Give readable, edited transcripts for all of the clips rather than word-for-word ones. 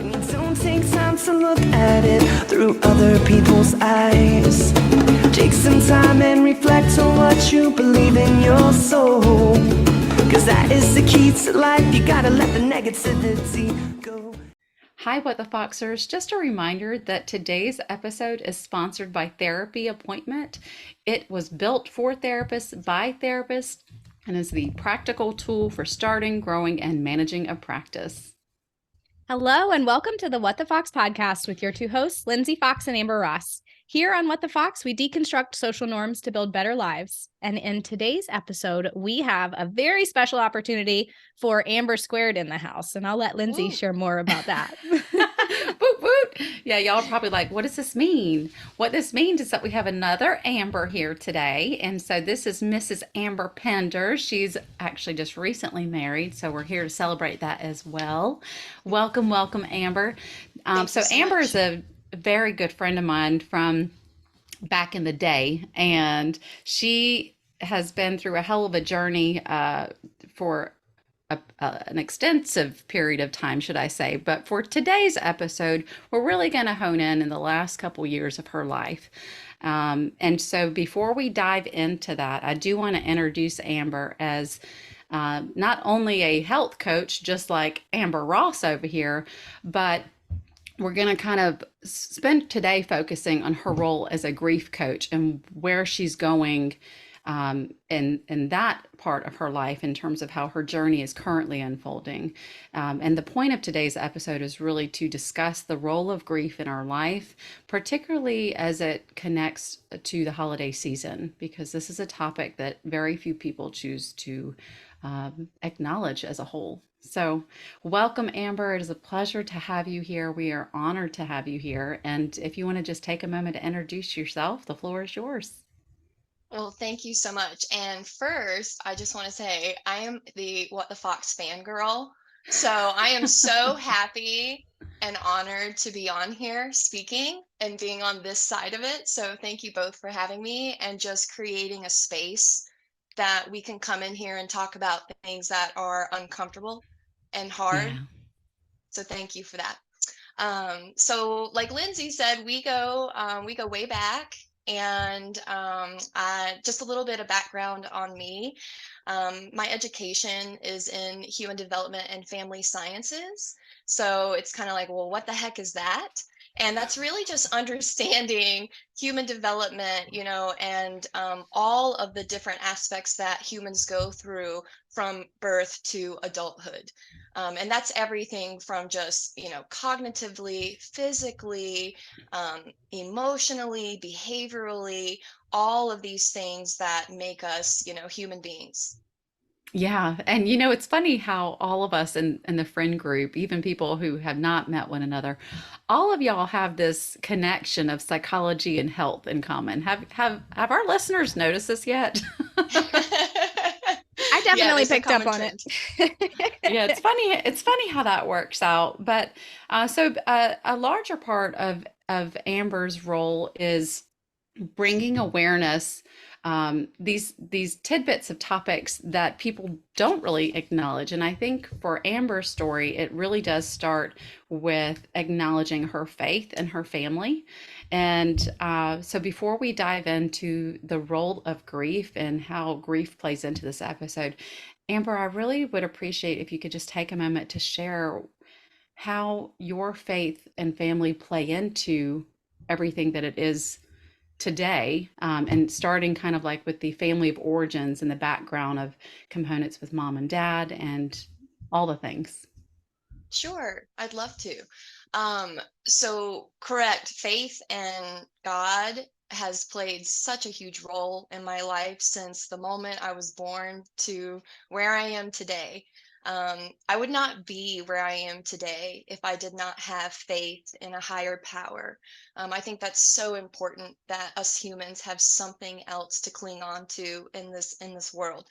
When you don't take time to look at it through other people's eyes. Take some time and reflect on what you believe in your soul. Cause that is the key to life. You gotta let the negativity go. Hi, What the Foxers. Just a reminder that today's episode is sponsored by Therapy Appointment. It was built for therapists by therapists and is the practical tool for starting, growing, and managing a practice. Hello, and welcome to the What the Fox podcast with your two hosts, Lindsey Fox and Amber Ross. Here on What the Fox, we deconstruct social norms to build better lives. And in today's episode, we have a very special opportunity for Amber Squared in the house. And I'll let Lindsey share more about that. Woot woot. Yeah, y'all are probably like, what does this mean? What this means is that we have another Amber here today. And so this is Mrs. Amber Pender. She's actually just recently married, so we're here to celebrate that as well. Welcome, Amber. So Amber is a very good friend of mine from back in the day, and she has been through a hell of a journey for an extensive period of time, should I say. But for today's episode, we're really going to hone in the last couple years of her life. And so before we dive into that, I do want to introduce Amber as not only a health coach, just like Amber Ross over here, but we're going to kind of spend today focusing on her role as a grief coach and where she's going in that part of her life in terms of how her journey is currently unfolding. And the point of today's episode is really to discuss the role of grief in our life, particularly as it connects to the holiday season, because this is a topic that very few people choose to acknowledge as a whole. So welcome, Amber. It is a pleasure to have you here. We are honored to have you here. And if you want to just take a moment to introduce yourself, the floor is yours. Well, thank you so much. And first, I just want to say I am the What the Fox fangirl. So I am so happy and honored to be on here speaking and being on this side of it. So thank you both for having me and just creating a space that we can come in here and talk about things that are uncomfortable and hard. Yeah. So thank you for that. So like Lindsey said, we go way back. And just a little bit of background on me. My education is in human development and family sciences. So it's kind of like, well, what the heck is that? And that's really just understanding human development, and all of the different aspects that humans go through from birth to adulthood. And that's everything from just, cognitively, physically, emotionally, behaviorally, all of these things that make us, human beings. Yeah. And it's funny how all of us in the friend group, even people who have not met one another, all of y'all have this connection of psychology and health in common. Have our listeners noticed this yet? I definitely picked up on it. Yeah, it's funny. It's funny how that works out. But so a larger part of Amber's role is bringing awareness, these tidbits of topics that people don't really acknowledge. And I think for Amber's story, it really does start with acknowledging her faith and her family. And so before we dive into the role of grief and how grief plays into this episode, Amber, I really would appreciate if you could just take a moment to share how your faith and family play into everything that it is today, and starting kind of like with the family of origins and the background of components with mom and dad and all the things. Sure, I'd love to. So correct, faith and God has played such a huge role in my life since the moment I was born to where I am today. I would not be where I am today if I did not have faith in a higher power. I think that's so important that us humans have something else to cling on to in this world.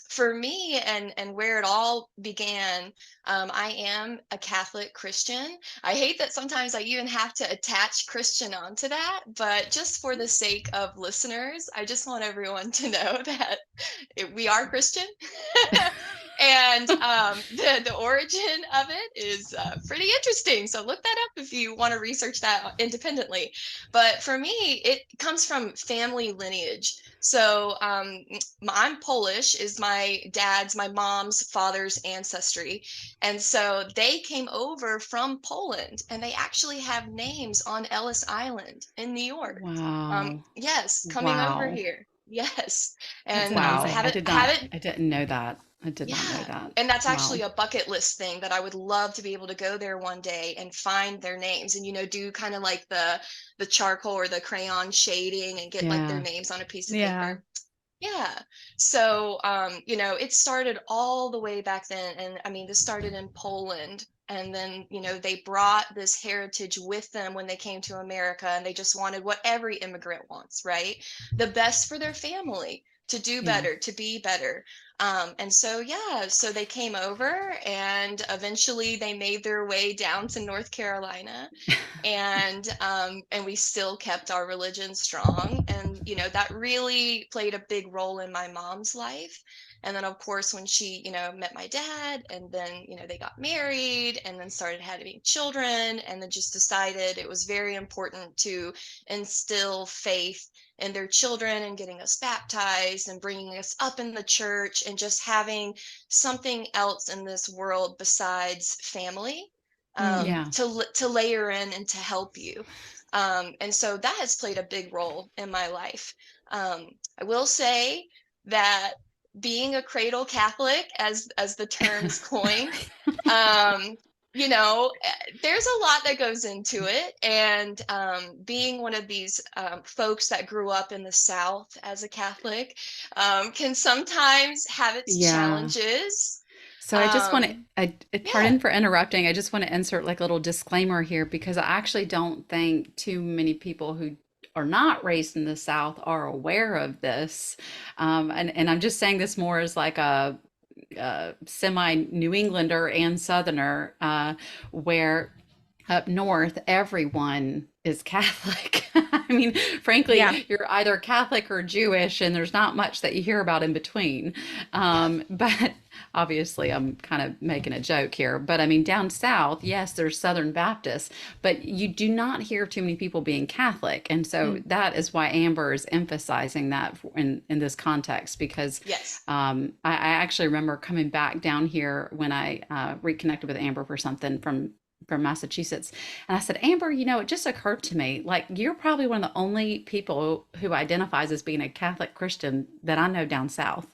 For me and where it all began, I am a Catholic Christian. I hate that sometimes I even have to attach Christian onto that, but just for the sake of listeners, I just want everyone to know that we are Christian. And the origin of it is pretty interesting. So look that up if you want to research that independently. But for me, it comes from family lineage. So I'm Polish, is my mom's father's ancestry. And so they came over from Poland, and they actually have names on Ellis Island in New York. Wow. Yes, coming over Wow. here. Yes. That's And amazing. haven't I didn't know that. I did not know yeah, that. and that's Wow. actually a bucket list thing that I would love to be able to go there one day and find their names and do kind of like the charcoal or the crayon shading and get like their Yeah. names on a piece of Yeah. paper. Yeah. So it started all the way back then. And I mean, this started in Poland. And then, they brought this heritage with them when they came to America, and they just wanted what every immigrant wants, right? The best for their family, to do Yeah. better, to be better. And so, yeah, so they came over, and eventually they made their way down to North Carolina, and we still kept our religion strong. And that really played a big role in my mom's life. And then, of course, when she met my dad, and then they got married, and then started having children, and then just decided it was very important to instill faith in their children, and getting us baptized and bringing us up in the church, and just having something else in this world besides family, Mm. Yeah. to layer in and to help you. And so that has played a big role in my life. I will say that being a cradle Catholic, as the term is coined, um, there's a lot that goes into it. And being one of these folks that grew up in the South as a Catholic can sometimes have its Yeah. challenges. So I just want to, Um, pardon yeah. for interrupting. I just want to insert like a little disclaimer here because I actually don't think too many people who are not raised in the South are aware of this. And I'm just saying this more as like a semi New Englander and Southerner, where up north, everyone is Catholic. I mean, Yeah. frankly, you're either Catholic or Jewish, and there's not much that you hear about in between. Yeah. But obviously, I'm kind of making a joke here. But I mean, down south, yes, there's Southern Baptists, but you do not hear too many people being Catholic. And so Mm. that is why Amber is emphasizing that in this context, because Yes. I actually remember coming back down here when I reconnected with Amber for something from Massachusetts. And I said, Amber, it just occurred to me, like, you're probably one of the only people who identifies as being a Catholic Christian that I know down south.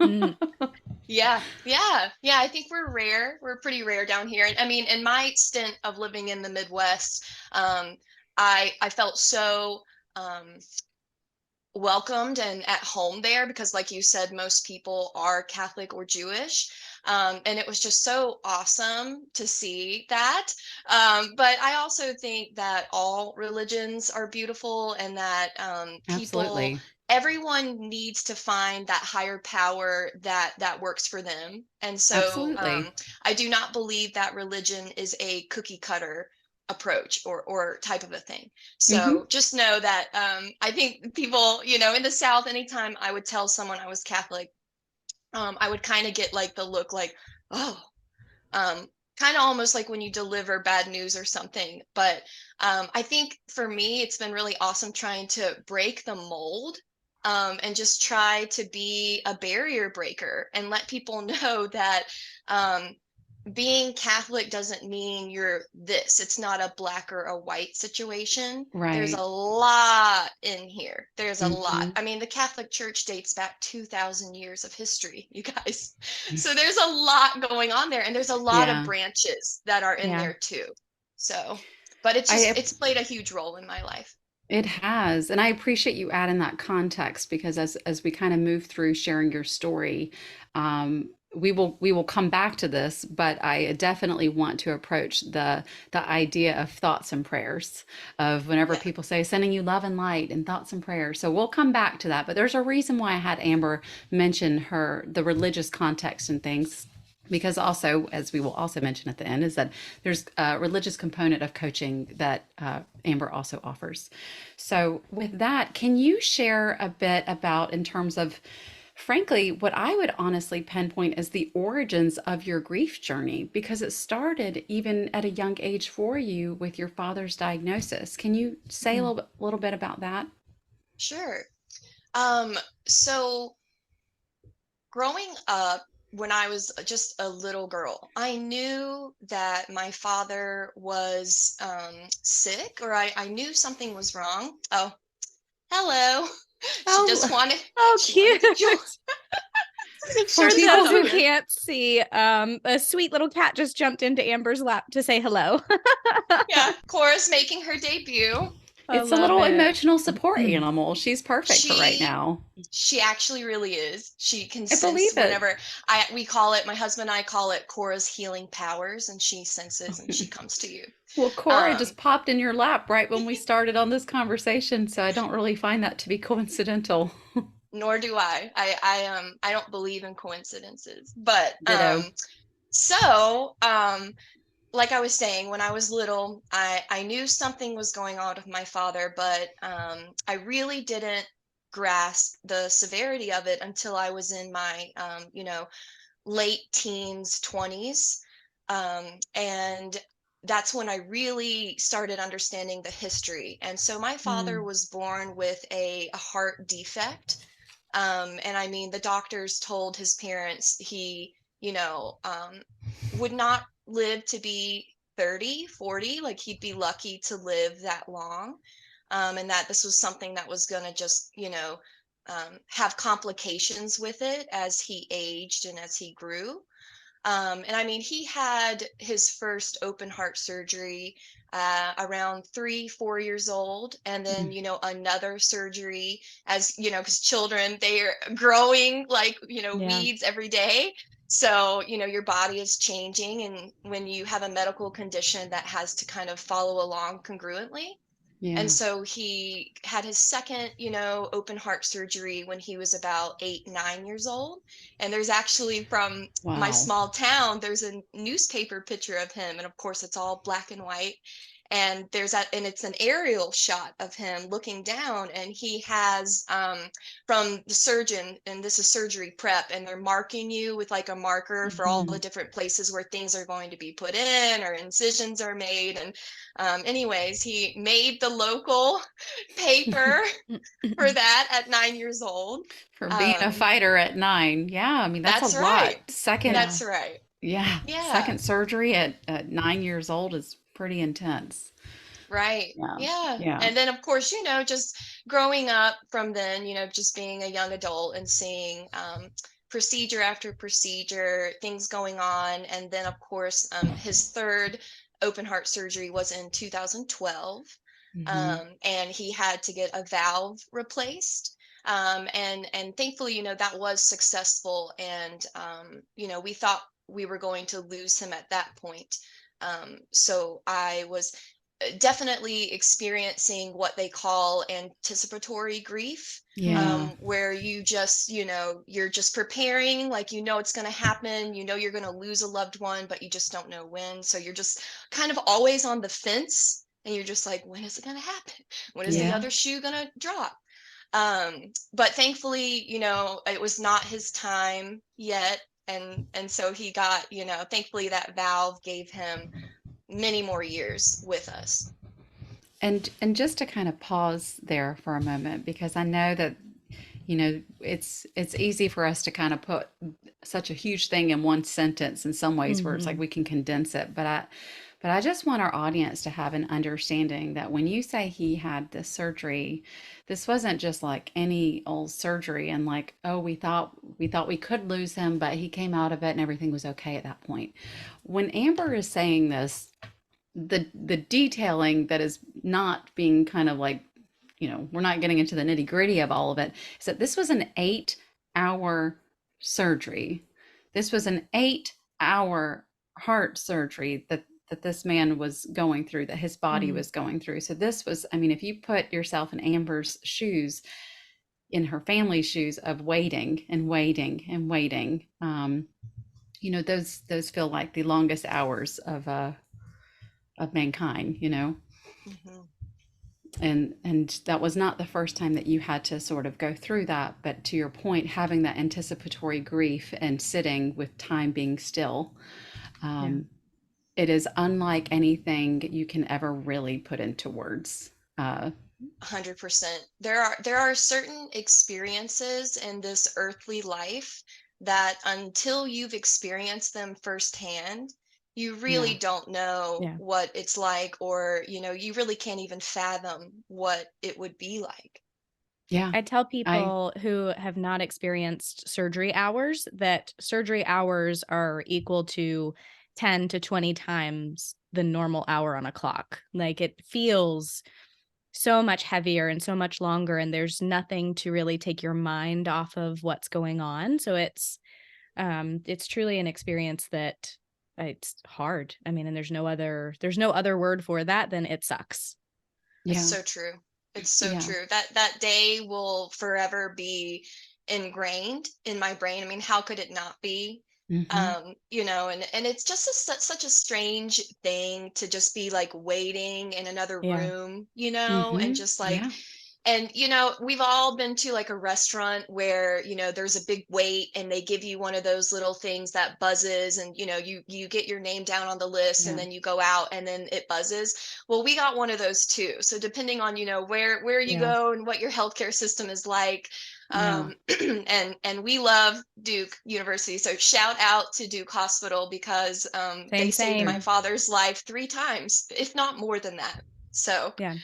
Mm. Yeah, yeah, yeah. I think we're rare. We're pretty rare down here. And I mean, in my stint of living in the Midwest, um, I felt so um, welcomed and at home there, because, like you said, most people are Catholic or Jewish. And it was just so awesome to see that. But I also think that all religions are beautiful, and that Absolutely. everyone needs to find that higher power that works for them. And so Absolutely. I do not believe that religion is a cookie cutter approach or type of a thing. Hmm. So just know that I think people, in the South, anytime I would tell someone I was Catholic, I would kind of get like the look like, oh, kind of almost like when you deliver bad news or something. But I think for me, it's been really awesome trying to break the mold, and just try to be a barrier breaker and let people know that um, being Catholic doesn't mean you're this. It's not a black or a white situation. There's a Right. lot in here. There's a lot. Hmm. I mean, the Catholic Church dates back 2,000 years of history, you guys. So there's a lot going on there, and there's a lot of Yeah. branches that are in Yeah. there too. So, but I it's played a huge role in my life. It has, and I appreciate you adding that context because as we kind of move through sharing your story, we will come back to this, but I definitely want to approach the idea of thoughts and prayers, of whenever Yeah. people say sending you love and light and thoughts and prayers. So we'll come back to that, but there's a reason why I had Amber mention the religious context and things, because also, as we will also mention at the end, is that there's a religious component of coaching that Amber also offers. So with that, can you share a bit about, in terms of frankly, what I would honestly pinpoint is the origins of your grief journey because it started even at a young age for you with your father's diagnosis. Can you say a Mhm. little bit about that? Sure. So growing up, when I was just a little girl, I knew that my father was sick, or I knew something was wrong. Oh, hello. She just Oh, wanted Oh, she wanted cute. to join. She for For just had those people who who something. can't see, a sweet little cat just jumped into Amber's lap to say hello. Yeah, Cora's making her debut. I it's a love little it. emotional support animal. She's perfect for right She now. she actually really is. She can I sense believe it. whenever I we call it, my husband and I call it Cora's healing powers, and she senses and she comes to you. Well, Cora Um, just popped in your lap right when we started on this conversation, so I don't really find that to be coincidental. Nor do I. I don't believe in coincidences. But Ditto. so like I was saying, when I was little, I knew something was going on with my father, but I really didn't grasp the severity of it until I was in my late teens, 20s. And that's when I really started understanding the history. And so my father Mm. was born with a heart defect. And I mean, the doctors told his parents he, would not live to be 30, 40, like he'd be lucky to live that long. And that this was something that was going to just, have complications with it as he aged and as he grew. And I mean, he had his first open heart surgery around 3, 4 years old. And then, Mm. another surgery as, because children, they're growing like, Yeah. weeds every day. So, your body is changing. And when you have a medical condition that has to kind of follow along congruently, and Yeah. so he had his second, open heart surgery when he was about 8, 9 years old. And there's actually, from my Wow. small town, there's a newspaper picture of him. And of course, it's all black and white. And and it's an aerial shot of him looking down, and he has from the surgeon, and this is surgery prep, and they're marking you with like a marker for all Mhm. the different places where things are going to be put in or incisions are made. And anyways, he made the local paper for that at 9 years old. For being a Um, fighter at 9. Yeah, I mean, that's a that's lot. right. Second, Yeah. That's right. yeah, Yeah. second surgery at 9 years old is pretty intense. Right. Yeah. Yeah. Yeah. And then, of course, just growing up from then, just being a young adult and seeing procedure after procedure, things going on. And then, of course, his third open heart surgery was in 2012. Hmm. And he had to get a valve replaced. And thankfully, that was successful. And, we thought we were going to lose him at that point. So I was definitely experiencing what they call anticipatory grief, Yeah. where you just, you're just preparing, like, it's going to happen, you're going to lose a loved one, but you just don't know when. So you're just kind of always on the fence, and you're just like, when is it going to happen? When is the Yeah. other shoe going to drop? But thankfully, it was not his time yet. And so he got, thankfully that valve gave him many more years with us. And just to kind of pause there for a moment because I know that it's easy for us to kind of put such a huge thing in one sentence in some ways where it's like Mhm. we can condense it, but I just want our audience to have an understanding that when you say he had this surgery, this wasn't just like any old surgery and like, oh, we thought we could lose him, but he came out of it and everything was okay at that point. When Amber is saying this, the detailing that is not being kind of like, we're not getting into the nitty gritty of all of it, is that this was an 8 hour surgery. This was an 8 hour heart surgery that this man was going through, that his body Mm. was going through. So this was, I mean, if you put yourself in Amber's shoes, in her family's shoes of waiting and waiting and waiting, those feel like the longest hours of mankind. Mhm. And that was not the first time that you had to sort of go through that, but to your point, having that anticipatory grief and sitting with time being still, Yeah. um, it is unlike anything you can ever really put into words. 100%. There are certain experiences in this earthly life that until you've experienced them firsthand, you really Yeah. don't know Yeah. what it's like, or you really can't even fathom what it would be like. Yeah. I tell I people who have not experienced surgery hours that surgery hours are equal to 10 to 20 times the normal hour on a clock. Like it feels so much heavier and so much longer, and there's nothing to really take your mind off of what's going on. So it's truly an experience that it's hard. I mean, and there's no other word for that than it sucks. It's yeah. so true. It's so Yeah. true. That day will forever be ingrained in my brain. I mean, how could it not be? Hmm. And it's just such a strange thing to just be like waiting in another Yeah. room, and Hmm. just like, Yeah. and we've all been to like a restaurant where there's a big wait and they give you one of those little things that buzzes, and you get your name down on the list, and Yeah. then you go out and then it buzzes. Well, we got one of those too. So depending on where you Yeah. go and what your healthcare system is like, Yeah. and we love Duke University. So shout out to Duke Hospital, because they Same, saved my same. Sure. father's life 3 times, if not more than that. So Yeah.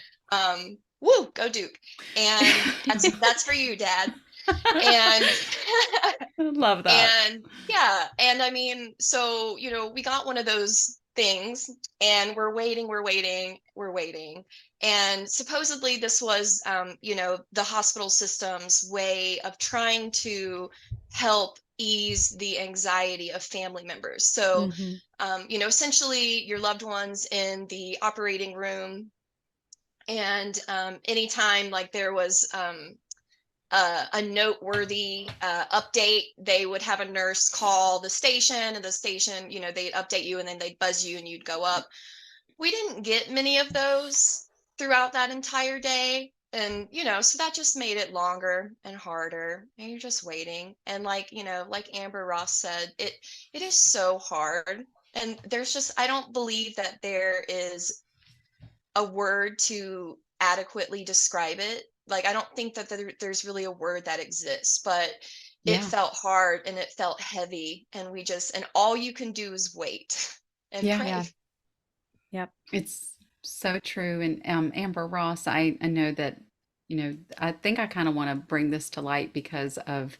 woo, go Duke. And that's for you, Dad. And I love that. and yeah, and I mean, so we got one of those things, and we're waiting. And supposedly this was the hospital system's way of trying to help ease the anxiety of family members. So Hmm. essentially your loved ones in the operating room, and anytime like there was a noteworthy update, they would have a nurse call the station, and the station, they'd update you, and then they'd buzz you and you'd go up. We didn't get many of those throughout that entire day. And, so that just made it longer and harder. And you're just waiting. And like Amber Ross said, it is so hard. And I don't believe that there is a word to adequately describe it. Like, I don't think that there's really a word that exists, but it Yeah. felt hard and it felt heavy. And and all you can do is wait and Yeah. Yeah. pray. Yep. It's so true. And Amber Ross, I know that, I think I kind of want to bring this to light because of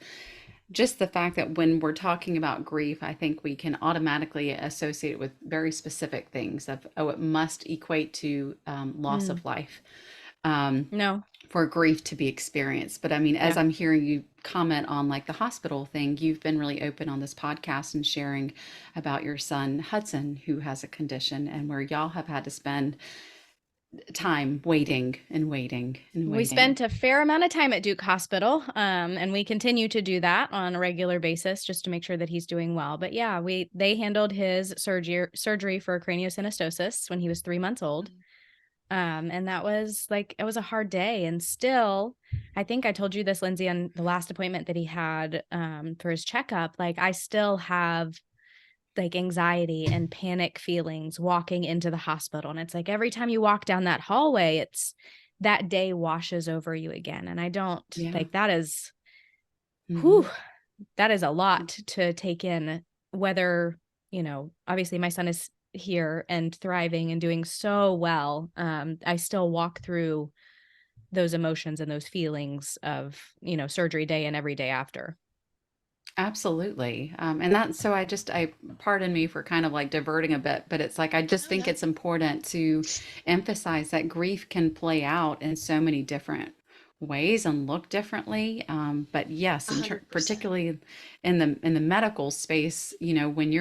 just the fact that when we're talking about grief, I think we can automatically associate it with very specific things of, oh, it must equate to loss Mm. of life. Um, No. for grief to be experienced. But I mean, as Yeah. I'm hearing you comment on like the hospital thing, you've been really open on this podcast and sharing about your son Hudson, who has a condition, and where y'all have had to spend time waiting and waiting and We waiting. spent a fair amount of time at Duke Hospital, and we continue to do that on a regular basis just to make sure that he's doing well. But yeah, they handled his surgery for craniosynostosis when he was 3 months old. And that was like, it was a hard day. And still, I think I told you this, Lindsay, on the last appointment that he had for his checkup. Like, I still have like anxiety and panic feelings walking into the hospital. And it's like every time you walk down that hallway, it's that day washes over you again. And I don't Yeah. like that is, whew, Hmm. that is a lot to take in, whether, obviously my son is here and thriving and doing so well. I still walk through those emotions and those feelings of, surgery day and every day after. Absolutely. And that's so I pardon me for kind of like diverting a bit, but it's like I just No, think no. it's important to emphasize that grief can play out in so many different ways and look differently. But yes, 100%. particularly in the medical space, when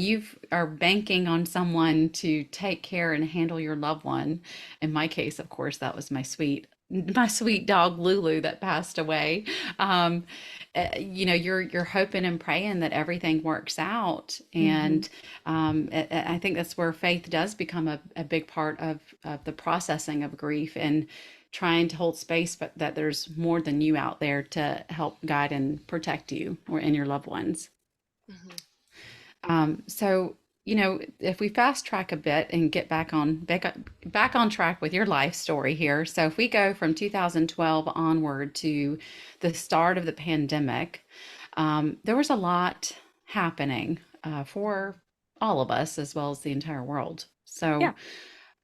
you are banking on someone to take care and handle your loved one. In my case, of course, that was my sweet my sweet dog Lulu that passed away. Um, you're hoping and praying that everything works out, Mm-hmm. and I think that's where faith does become a big part of the processing of grief and trying to hold space, but that there's more than you out there to help guide and protect you or and your loved ones. Mhm. So, if we fast track a bit and get back on track with your life story here. So, if we go from 2012 onward to the start of the pandemic, there was a lot happening for all of us as well as the entire world. Yeah. So,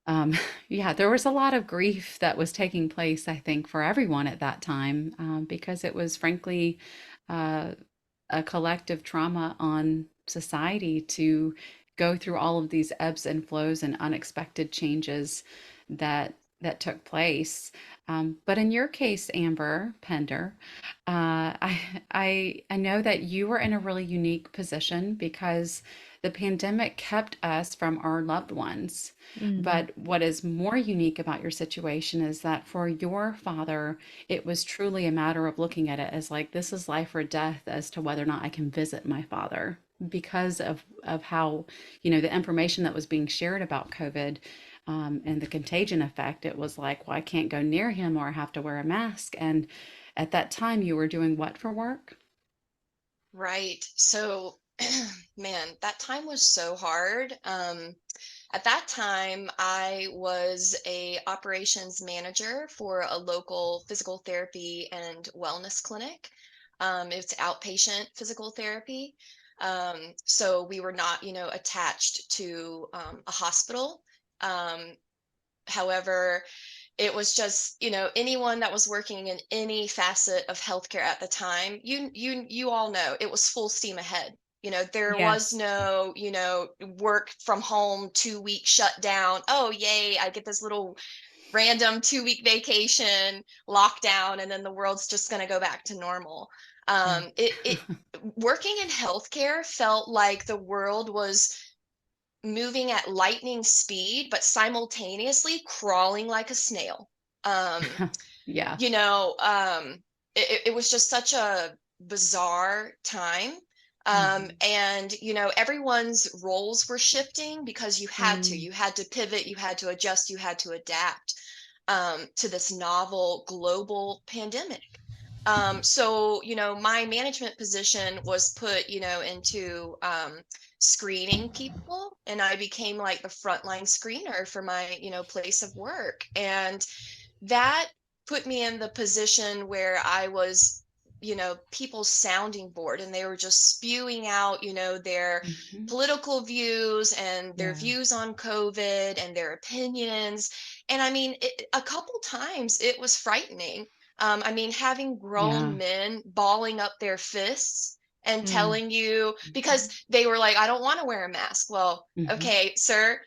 um, yeah, there was a lot of grief that was taking place, I think, for everyone at that time, because it was frankly uh, a collective trauma on society to go through all of these ebbs and flows and unexpected changes that took place. But in your case, Amber Pender, I know that you were in a really unique position because the pandemic kept us from our loved ones. Mm-hmm. But what is more unique about your situation is that for your father, it was truly a matter of looking at it as like, this is life or death as to whether or not I can visit my father because of how, the information that was being shared about COVID, and the contagion effect. It was like, well, I can't go near him or I have to wear a mask. And at that time, you were doing what for work? Right. So, man, that time was so hard. At that time, I was a operations manager for a local physical therapy and wellness clinic. It's outpatient physical therapy. So we were not, attached to a hospital. Um, However, it was just, anyone that was working in any facet of healthcare at the time, you all know it was full steam ahead. There was Yes. no, work from home 2 week shutdown. Oh, yay, I get this little random 2 week vacation lockdown, and then the world's just going to go back to normal. Yeah. It Working in healthcare felt like the world was moving at lightning speed, but simultaneously crawling like a snail. Um, Yeah. you know, um, it was just such a bizarre time. Mhm. And, everyone's roles were shifting because Mm. you had to pivot, you had to adjust, you had to adapt to this novel global pandemic. So, my management position was put, into screening people, and I became like the frontline screener for my, place of work. And that put me in the position where I was, people's sounding board, and they were just spewing out, their Mhm. political views and their Yeah. views on COVID and their opinions. And I mean, a couple times it was frightening. I mean, having Yeah. grown men balling up their fists and Mm. telling you, because Mhm. they were like, I don't want to wear a mask. Well, Mhm. okay, sir,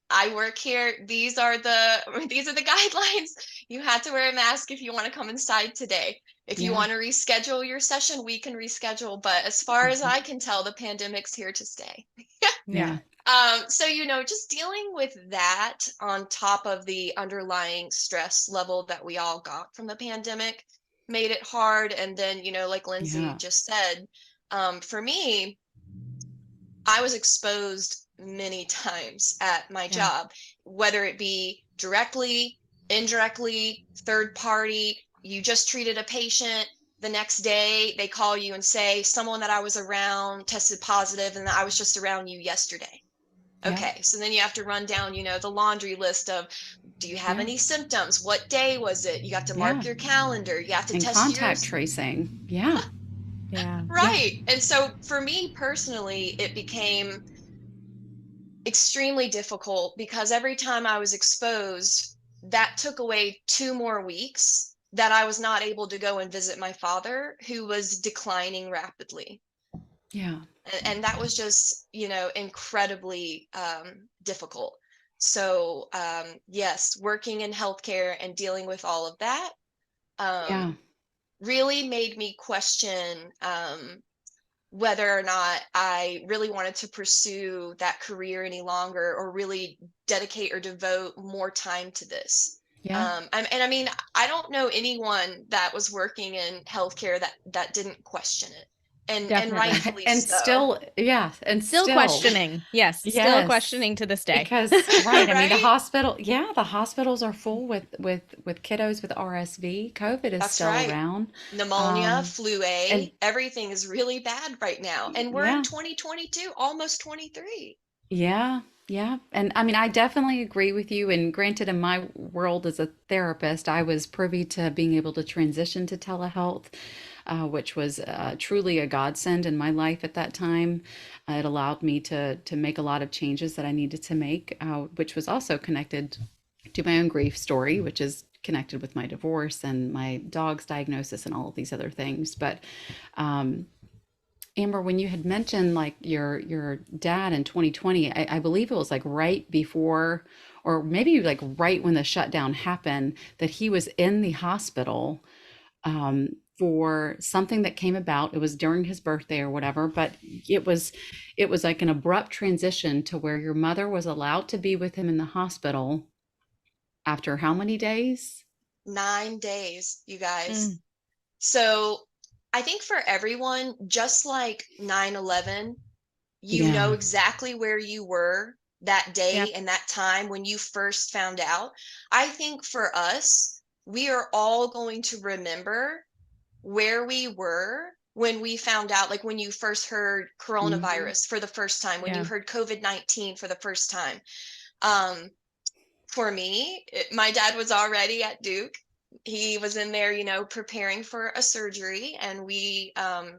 I work here. These are the these are the guidelines. You had to wear a mask if you want to come inside today. If you Yeah. want to reschedule your session, we can reschedule. But as far as Mhm. I can tell, the pandemic's here to stay. Yeah. Yeah. So, just dealing with that on top of the underlying stress level that we all got from the pandemic made it hard. And then, like Lindsay Yeah. just said, for me, I was exposed many times at my Yeah. job, whether it be directly, indirectly, third party. You just treated a patient. The next day, they call you and say, someone that I was around tested positive, and I was just around you yesterday. Yeah. Okay, so then you have to run down, the laundry list of, do you have Yeah. any symptoms? What day was it? You have to mark Yeah. your calendar. You have to And test contact yours. tracing. Yeah. Yeah. Yeah. Right. And so for me personally, it became extremely difficult because every time I was exposed, that took away 2 more weeks that I was not able to go and visit my father, who was declining rapidly. Yeah. And that was just, incredibly difficult. So, yes, working in healthcare and dealing with all of that Yeah. um, really made me question whether or not I really wanted to pursue that career any longer, or really dedicate or devote more time to this. Yeah. And I mean, I don't know anyone that was working in healthcare that didn't question it, and Definitely. rightfully And so. still, yeah, and Still still, questioning. Yes, still yes, questioning to this day. because right, I mean, the Right? hospital, yeah, the hospitals are full with kiddos with RSV. COVID is That's still right. around, Pneumonia, um, flu and A, everything is really bad right now. And we're in yeah, 2022, almost 23. yeah, yeah. And I mean, I definitely agree with you. And granted, in my world as a therapist, I was privy to being able to transition to telehealth, which was truly a godsend in my life at that time. It allowed me to make a lot of changes that I needed to make, which was also connected to my own grief story, which is connected with my divorce and my dog's diagnosis and all of these other things. But um, Amber, when you had mentioned like your dad in 2020, I believe it was like right before, or maybe like right when the shutdown happened, that he was in the hospital for something that came about. It was during his birthday or whatever, but it was like an abrupt transition to where your mother was allowed to be with him in the hospital after how many days? 9 days, you guys. Mm, So I think for everyone, just like 9/11, you know Yeah. exactly where you were that yep. day and that time when you first found out. I think for us, we are all going to remember where we were when we found out, like when you first heard Hmm. coronavirus for the first time, when you Yeah. heard COVID-19 for the first time. Um, for me, my dad was already at Duke. He was in there, preparing for a surgery, and we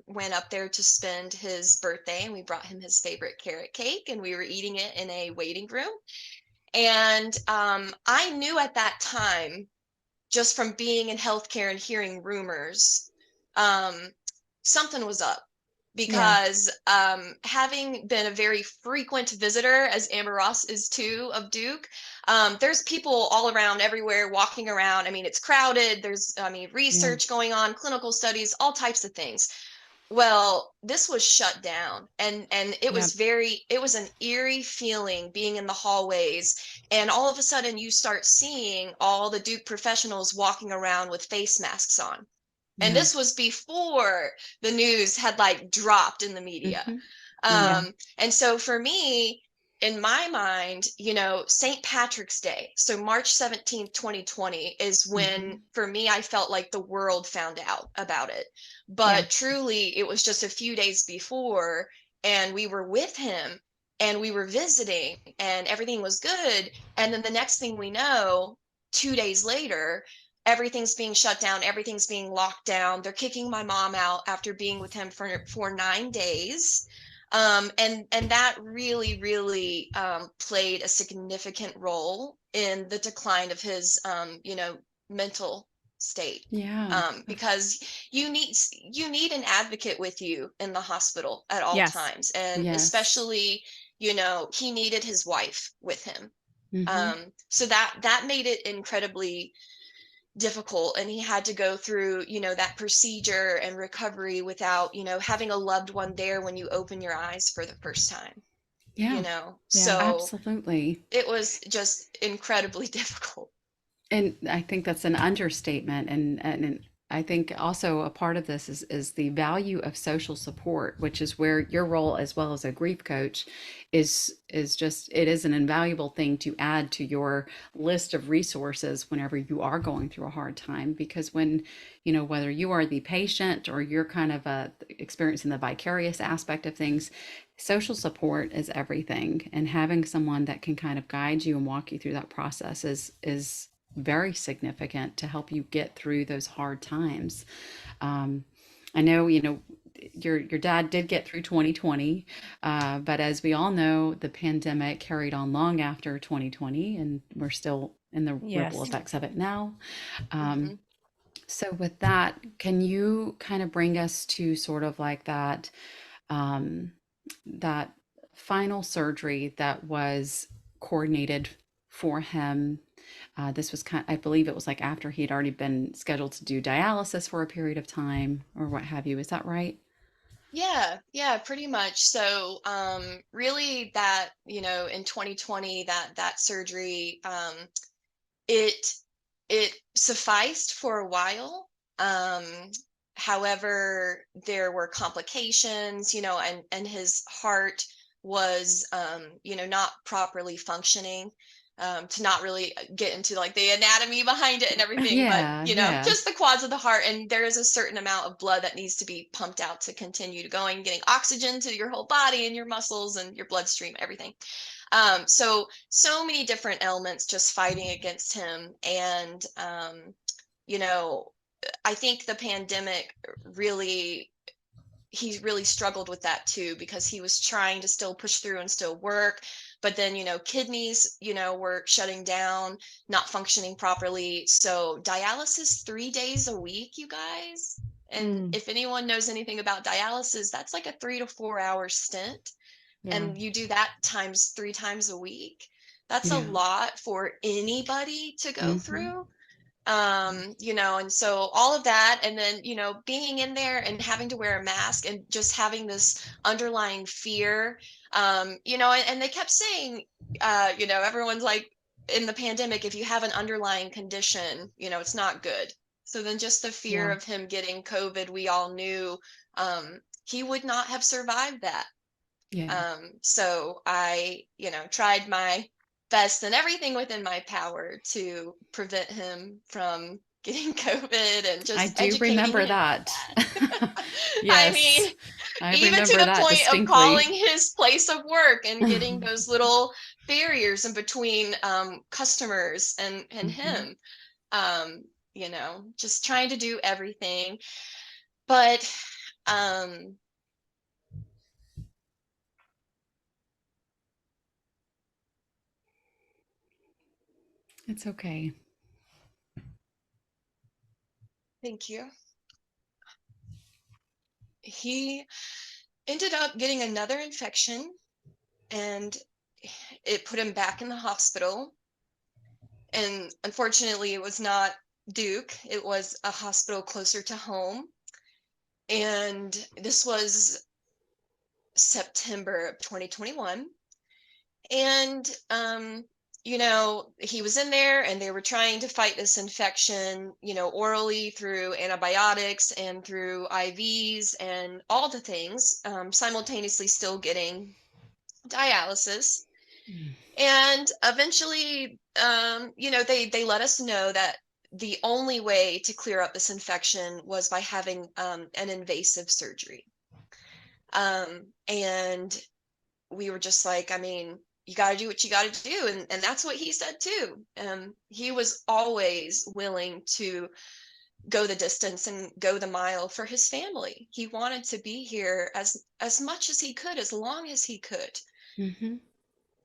went up there to spend his birthday, and we brought him his favorite carrot cake, and we were eating it in a waiting room. And I knew at that time, just from being in healthcare and hearing rumors, um, something was up. Yeah. Because having been a very frequent visitor, as Amber Ross is too, of Duke, there's people all around everywhere walking around. I mean, it's crowded. There's, I mean, Yeah. research going on, clinical studies, all types of things. Well, this was shut down, and Yep. it was an eerie feeling being in the hallways, and all of a sudden you start seeing all the Duke professionals walking around with face masks on. And Yeah. this was before the news had like dropped in the media. Hmm. Yeah. And so for me, in my mind, St. Patrick's Day, so March 17th, 2020, is when, Hmm. for me, I felt like the world found out about it. Yeah. But truly, it was just a few days before, and we were with him and we were visiting, and everything was good. And then the next thing we know, 2 days later, everything's being shut down, everything's being locked down. They're kicking my mom out after being with him for 9 days. And that really, really played a significant role in the decline of his, mental state. Yeah. Because you need an advocate with you in the hospital at all Yes. times, and Yes. especially, he needed his wife with him. Hmm. So that made it incredibly difficult, and he had to go through, that procedure and recovery without, having a loved one there when you open your eyes for the first time, Yeah. Yeah. so Absolutely. it was just incredibly difficult. And I think that's an understatement. And I think also a part of this is the value of social support, which is where your role as well as a grief coach is just it is an invaluable thing to add to your list of resources whenever you are going through a hard time. Because when, whether you are the patient or you're kind of experiencing the vicarious aspect of things, social support is everything. And having someone that can kind of guide you and walk you through that process is very significant to help you get through those hard times. Um, I know, your dad did get through 2020, but as we all know, the pandemic carried on long after 2020, and we're still in the ripple Yes. effects of it now. Hmm. Um, so, with that, can you kind of bring us to sort of like um, that final surgery that was coordinated for him? This was I believe it was like after he had already been scheduled to do dialysis for a period of time or what have you. Is that right? Yeah, pretty much. So really, that, in 2020, that surgery, it it sufficed for a while. However, there were complications, and his heart was, not properly functioning. To not really get into like the anatomy behind it and everything, but Yeah. just the quads of the heart. And there is a certain amount of blood that needs to be pumped out to continue to going, getting oxygen to your whole body and your muscles and your bloodstream, everything. So many different elements just fighting against him. And, I think the pandemic he really struggled with that too, because he was trying to still push through and still work. But then, kidneys, were shutting down, not functioning properly. So dialysis 3 days a week, you guys. And if anyone knows anything about dialysis, that's like a 3 to 4 hour stint. Yeah. And you do that times 3 times a week. That's a lot for anybody to go through. And so all of that, and then, being in there and having to wear a mask and just having this underlying fear, and they kept saying, everyone's like, in the pandemic, if you have an underlying condition, it's not good. So then just the fear of him getting COVID, we all knew, he would not have survived that. So I, tried my best and everything within my power to prevent him from getting COVID, and just I do educating remember him. that. I mean, I even to remember the that point of distinctly. calling his place of work and getting those little barriers in between customers and him, just trying to do everything. But it's okay. Thank you. He ended up getting another infection, and it put him back in the hospital. And unfortunately, it was not Duke. It was a hospital closer to home. And this was September of 2021. And, he was in there, and they were trying to fight this infection, orally through antibiotics and through IVs and all the things, simultaneously still getting dialysis. And eventually, they let us know that the only way to clear up this infection was by having an invasive surgery. And we were just like, I mean, you got to do what you got to do. And that's what he said too. He was always willing to go the distance and go the mile for his family. He wanted to be here as much as he could, as long as he could.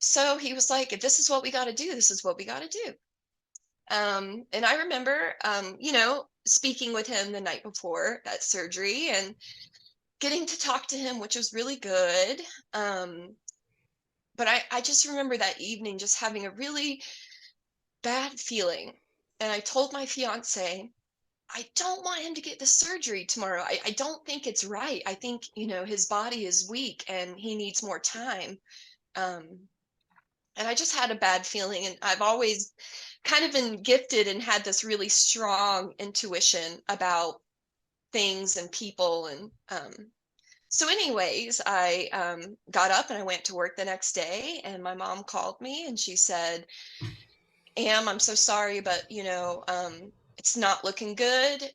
So he was like, if this is what we got to do, this is what we got to do. And I remember, speaking with him the night before that surgery and getting to talk to him, which was really good. But I just remember that evening just having a really bad feeling. And I told my fiance, I don't want him to get the surgery tomorrow. I don't think it's right. I think, his body is weak and he needs more time. And I just had a bad feeling. And I've always kind of been gifted and had this really strong intuition about things and people. And so anyways, I got up and I went to work the next day, and my mom called me and she said, Am, I'm so sorry, but, it's not looking good.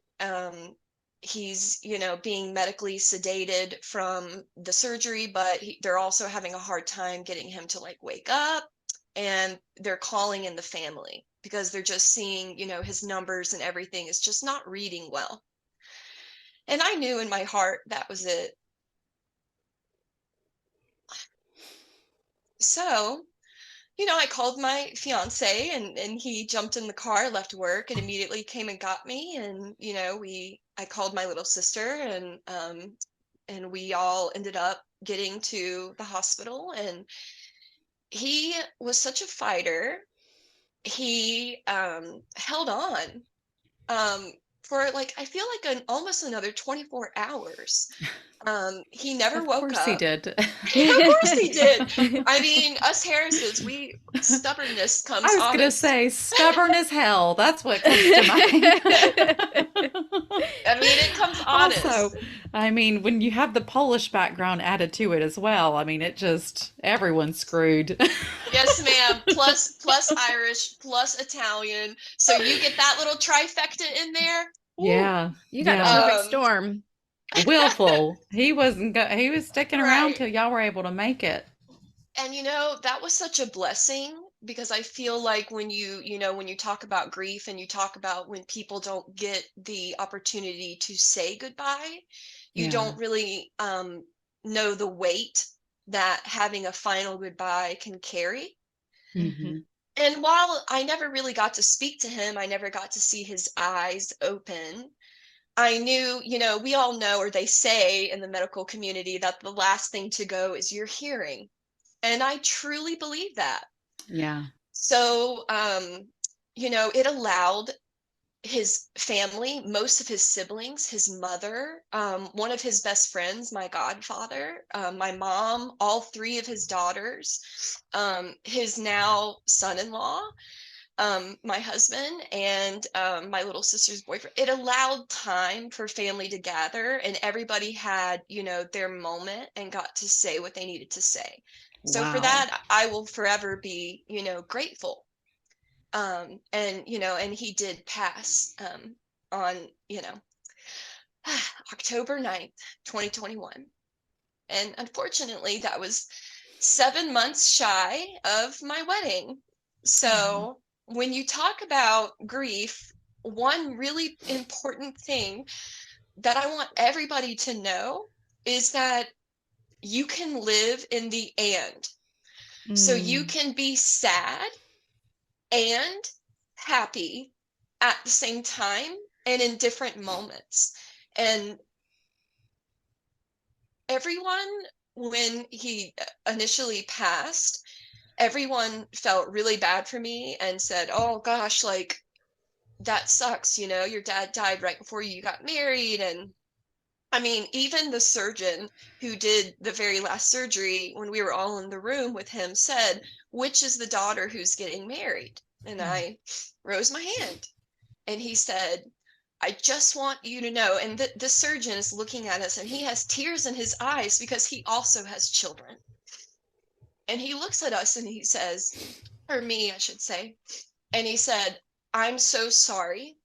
He's, being medically sedated from the surgery, but they're also having a hard time getting him to like wake up, and they're calling in the family because they're just seeing, his numbers and everything is just not reading well. And I knew in my heart that was it. So, I called my fiance, and he jumped in the car, left work, and immediately came and got me. And, I called my little sister, and we all ended up getting to the hospital. And he was such a fighter. He held on. for like, I feel like almost another 24 hours. He never Of woke course he up. did. Of course he did. I mean, us Harrises, stubbornness comes I was gonna honest. say stubborn as hell. That's what comes to mind. I mean, it comes Also, honest. I mean, when you have the Polish background added to it as well, I mean, it just everyone's screwed. Yes, ma'am. Plus Irish, plus Italian. So you get that little trifecta in there. Woo. Yeah, You got a yeah. perfect Um, storm. Willful. He was sticking around right. till y'all were able to make it. And that was such a blessing, because I feel like when when you talk about grief, and you talk about when people don't get the opportunity to say goodbye, you Yeah. don't really know the weight that having a final goodbye can carry. Mhm. Hmm. And while I never really got to speak to him, I never got to see his eyes open. I knew, we all know, or they say in the medical community, that the last thing to go is your hearing. And I truly believe that. Yeah. So, it allowed his family, most of his siblings, his mother, one of his best friends, my godfather, my mom, all three of his daughters, his now son-in-law, my husband, and my little sister's boyfriend. It allowed time for family to gather, and everybody had, their moment and got to say what they needed to say. So for Wow. that, I will forever be, grateful. And he did pass on, October 9th, 2021. And unfortunately, that was 7 months shy of my wedding. Yeah. So when you talk about grief, one really important thing that I want everybody to know is that you can live in the and. So you Mm. can be sad and happy at the same time, and in different moments. And everyone, when he initially passed, everyone felt really bad for me and said, "Oh gosh, like that sucks, your dad died right before you got married." And I mean, even the surgeon who did the very last surgery, when we were all in the room with him, said, "Which is the daughter who's getting married?" And I rose my hand, and he said, "I just want you to know." And the surgeon is looking at us, and he has tears in his eyes because he also has children. And he looks at us and he says, or me, I should say, and he said, "I'm so sorry.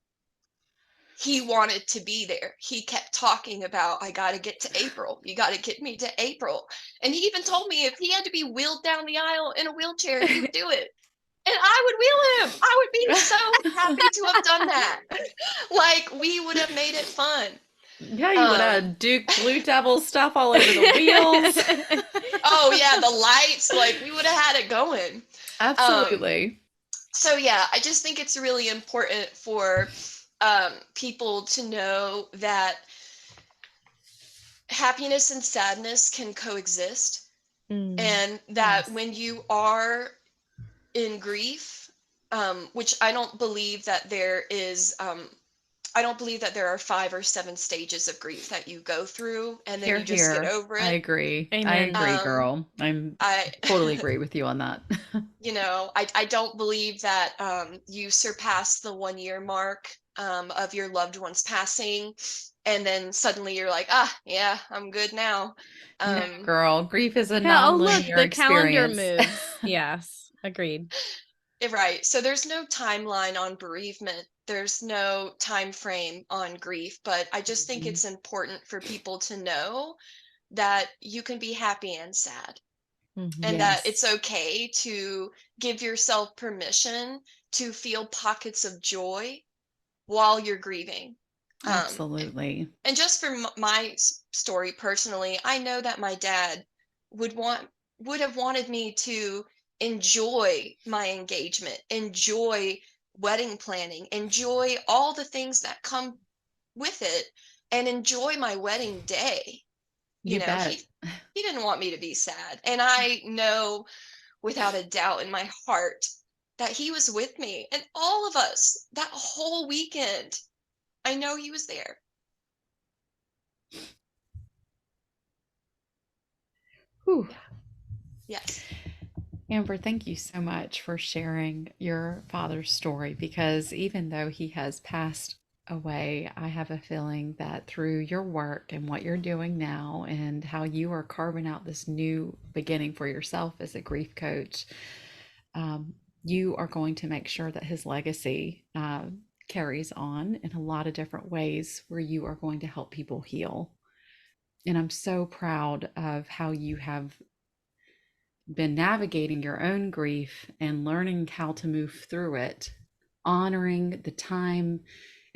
He wanted to be there. He kept talking about, I got to get to April. You got to get me to April." And he even told me if he had to be wheeled down the aisle in a wheelchair, he would do it. And I would wheel him. I would be so happy to have done that. Like, we would have made it fun. Yeah, you would Um, have Duke Blue Devil stuff all over the wheels. oh yeah, the lights, like we would have had it going. Um, Absolutely. so yeah, I just think it's really important for people to know that happiness and sadness can coexist, Mm, and that yes. when you are in grief, which I don't believe that there is, I don't believe that there are 5 or 7 stages of grief that you go through and then Here, you just get here. over I it. agree. I Amen. agree, Um, girl. I'm I, totally agree with you on that. I don't believe that you surpass the 1 year mark of your loved one's passing, and then suddenly you're like, ah, yeah, I'm good now. No, Um, girl. Grief is a Yeah, oh look, nonlinear the calendar experience. moves. Yes, agreed. right. So there's no timeline on bereavement. There's no time frame on grief, but I just think Mhm. it's important for people to know that you can be happy and sad, and Mhm. that it's Yes, okay to give yourself permission to feel pockets of joy while you're grieving. Um, absolutely. and just for my story personally, I know that my dad would want would have wanted me to enjoy my engagement, enjoy wedding planning, enjoy all the things that come with it, and enjoy my wedding day. You bet. He didn't want me to be sad, and I know without a doubt in my heart that he was with me, and all of us that whole weekend. I know he was there. Whew. Yes. Amber, thank you so much for sharing your father's story, because even though he has passed away, I have a feeling that through your work and what you're doing now and how you are carving out this new beginning for yourself as a grief coach, um, you are going to make sure that his legacy carries on in a lot of different ways where you are going to help people heal. And I'm so proud of how you have been navigating your own grief and learning how to move through it, honoring the time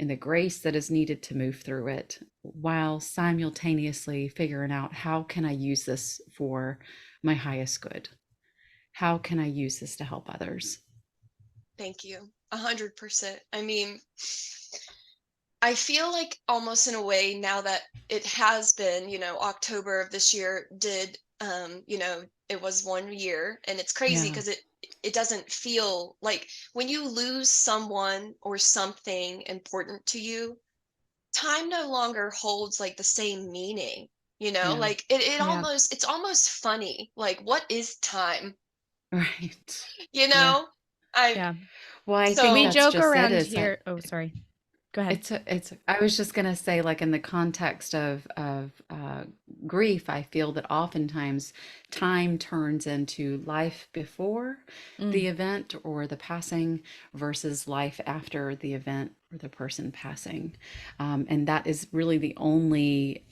and the grace that is needed to move through it, while simultaneously figuring out, how can I use this for my highest good? How can I use this to help others? Thank you. 100%. I mean, I feel like almost in a way now that it has been, October of this year did, it was 1 year, and it's crazy Yeah, because it doesn't feel like when you lose someone or something important to you, time no longer holds like the same meaning, yeah, like it Yeah. almost, it's almost funny. Like, what is time? right. You Yeah. know? I Yeah. Well, I think We so that's joke just it. around Is that here. Oh, sorry. Go ahead. I was just gonna say, like, in the context of grief, I feel that oftentimes time turns into life before the Mm. event or the passing versus life after the event or the person passing. And that is really the only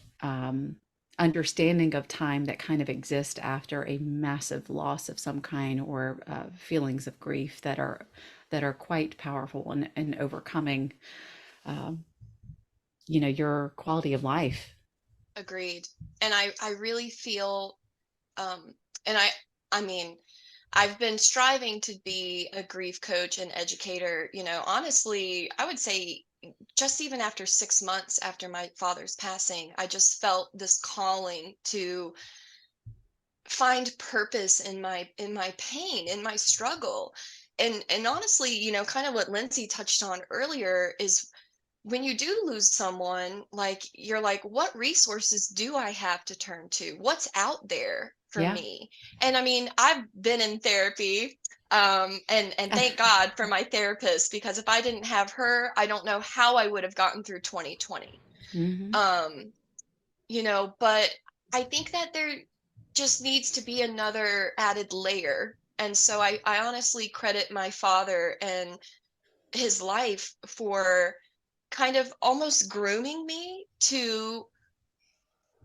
understanding of time that kind of exists after a massive loss of some kind, or feelings of grief that are quite powerful in overcoming um, your quality of life. agreed. And I really feel, um, and I mean, I've been striving to be a grief coach and educator, honestly, I would say just even after 6 months after my father's passing, I just felt this calling to find purpose in my pain, in my struggle. And honestly, kind of what Lindsay touched on earlier is, when you do lose someone, like, you're like, what resources do I have to turn to? What's out there for Yeah. me? And I mean, I've been in therapy, and thank God for my therapist, because if I didn't have her, I don't know how I would have gotten through 2020. Hmm. um but I think that there just needs to be another added layer. And so I honestly credit my father and his life for kind of almost grooming me to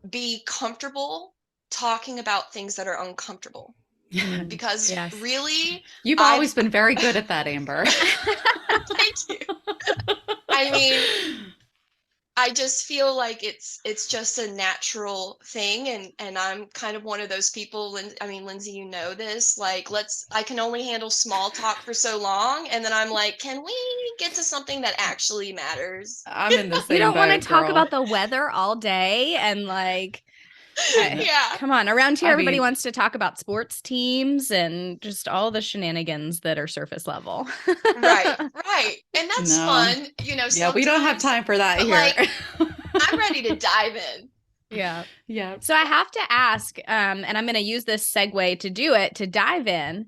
be comfortable talking about things that are uncomfortable. Mm. Because Yes. really, You've I've always been very good at that, Amber. thank you. I mean, I just feel like it's just a natural thing, and I'm kind of one of those people. I mean, Lindsay, you know this. Like, I can only handle small talk for so long, and then I'm like, can we get to something that actually matters? I'm in the You same don't want to boat, talk girl. about the weather all day and No, Yeah, come on, around here I everybody mean, wants to talk about sports teams and just all the shenanigans that are surface level. right, right, and that's no. fun, Yeah, we don't have sometimes. time for that But here. like, I'm ready to dive in. Yeah. Yeah. So I have to ask, and I'm going to use this segue to do it, to dive in.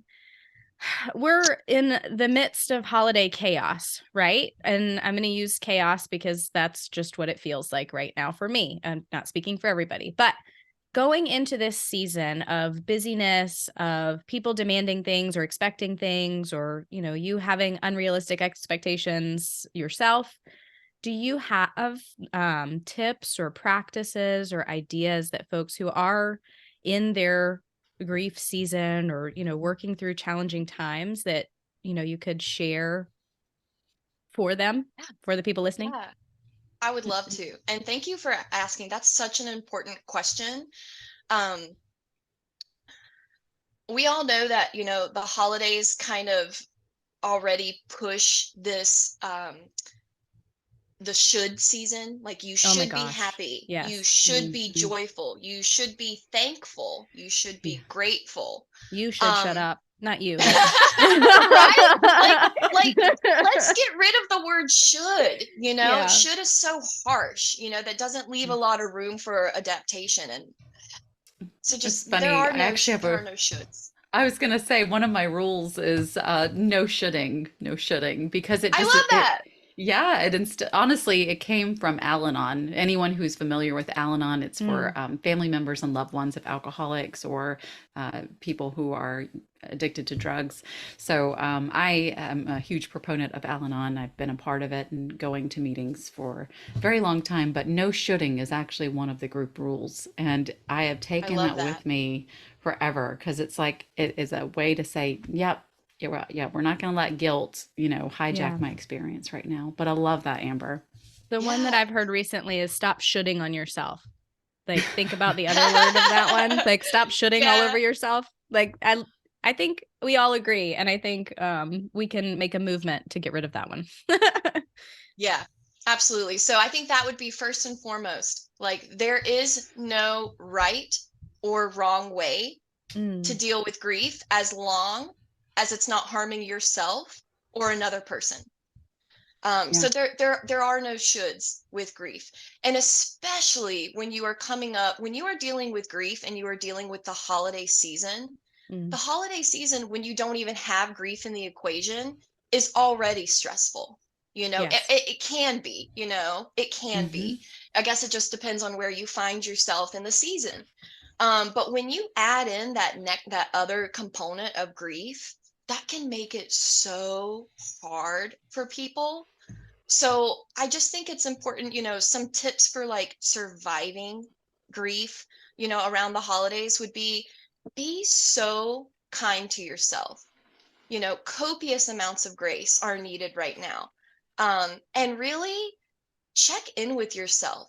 We're in the midst of holiday chaos, right? And I'm going to use chaos because that's just what it feels like right now for me. I'm not speaking for everybody, but going into this season of busyness, of people demanding things or expecting things, or, you having unrealistic expectations yourself, do you have tips or practices or ideas that folks who are in their grief season, or, working through challenging times, that, you could share for them, Yeah, for the people listening? yeah, I would love to. And thank you for asking. That's such an important question. Um, we all know that, the holidays kind of already push this, the should season. Like, you Oh my should be gosh. happy, you Yes. should be Mhm. joyful, you should be thankful, you should Yeah. be grateful. You should shut um up. Not you, but right, like, let's get rid of the word should, Yeah. should is so harsh, that doesn't leave a lot of room for adaptation. And so It's just, funny. I actually have there are no shoulds. I was gonna say one of my rules is no shoulding, no shoulding, because it I just love that. yeah, honestly it came from Al-Anon. Anyone who's familiar with Al-Anon, it's for family members and loved ones of alcoholics or people who are addicted to drugs. So I am a huge proponent of Al-Anon. I've been a part of it and going to meetings for a very long time. But no shoulding is actually one of the group rules, and I have I taken love that that. with me forever because it's like it is a way to say, yep, yeah, we're not going to let guilt, Yeah. hijack my experience right now. But I love that, Amber. The one that Yeah. I've heard recently is stop shoulding on yourself. Like, think about the other word of that one. Like, stop shoulding all over Yeah. yourself. Like, I think we all agree, and I think we can make a movement to get rid of that one. Yeah, absolutely. So I think that would be first and foremost. Like, there is no right or wrong way to Mm, deal with grief as long as it's not harming yourself or another person. Yeah. So there are no shoulds with grief. And especially when you are when you are dealing with grief and you are dealing with the mm. holiday season, when you don't even have grief in the equation, is already stressful. Yes. It can be, it can Hmm. be. I guess it just depends on where you find yourself in the season. But when you add in that other component of grief, that can make it so hard for people. So I just think it's important, some tips for like surviving grief, around the holidays would be so kind to yourself. Copious amounts of grace are needed right now. And really check in with yourself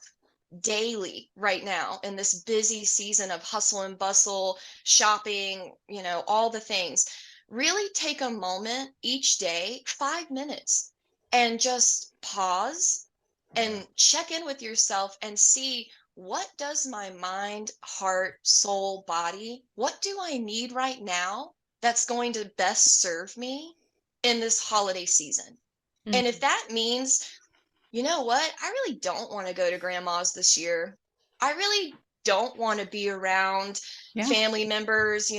daily right now in this busy season of hustle and bustle, shopping, all the things. Really take a moment each day, 5 minutes, and just pause and check in with yourself and see, what does my mind, heart, soul, body, what do I need right now that's going to best serve me in this holiday season? And if Mm. that means, you know what? I really don't want to go to grandma's this year. I really don't want to be around Yeah. family members.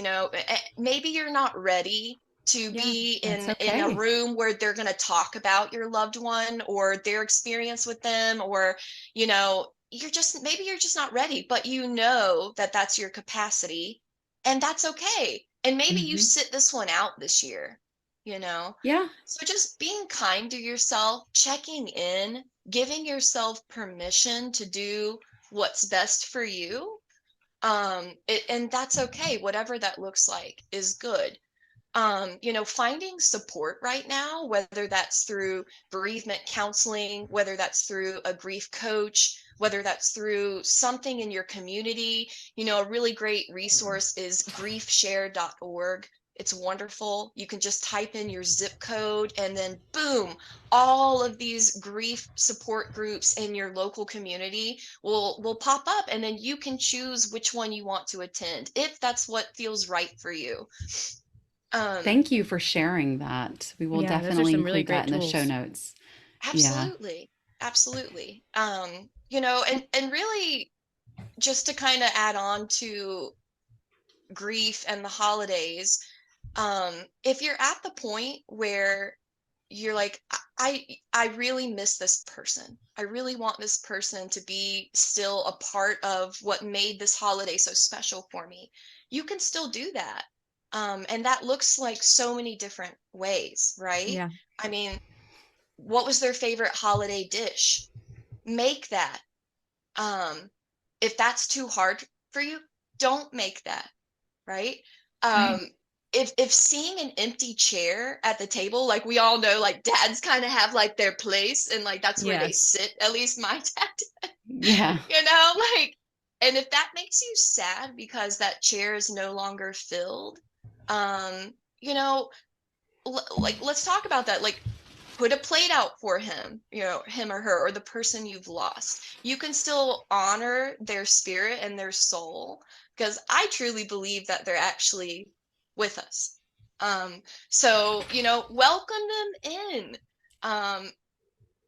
Maybe you're not ready to Yeah. be That's in a okay. room where they're going to talk about your loved one or their experience with them, or you're just not ready, but that that's your capacity, and that's okay. And maybe you Hmm. sit this one out this year, you know Yeah. so just being kind to yourself, checking in, giving yourself permission to do what's best for you. And that's okay. Whatever that looks like is good. Finding support right now, whether that's through bereavement counseling, whether that's through a grief coach, whether that's through something in your community. A really great resource is griefshare.org. It's wonderful. You can just type in your zip code and then boom, all of these grief support groups in your local community will pop up, and then you can choose which one you want to attend if that's what feels right for you. Um, Thank you for sharing that. We will Yeah, those are definitely some really include that great in the show tools. notes. Yeah. Absolutely. Absolutely. And really, just to kind of add on to grief and the holidays, if you're at the point where you're like, I really miss this person. I really want this person to be still a part of what made this holiday so special for me. You can still do that. And that looks like so many different ways, right? Yeah. I mean, what was their favorite holiday dish? Make that. Um, if that's too hard for you, don't make that, right? Right. Um, if seeing an empty chair at the table, like we all know, like dads kind of have like their place and like that's where they Yes. sit, at least my dad, Yeah. like, and if that makes you sad because that chair is no longer filled, um, you know, like let's talk about that. Like, put a plate out for him, him or her, or the person you've lost. You can still honor their spirit and their soul, because I truly believe that they're actually with us. So, welcome them in. And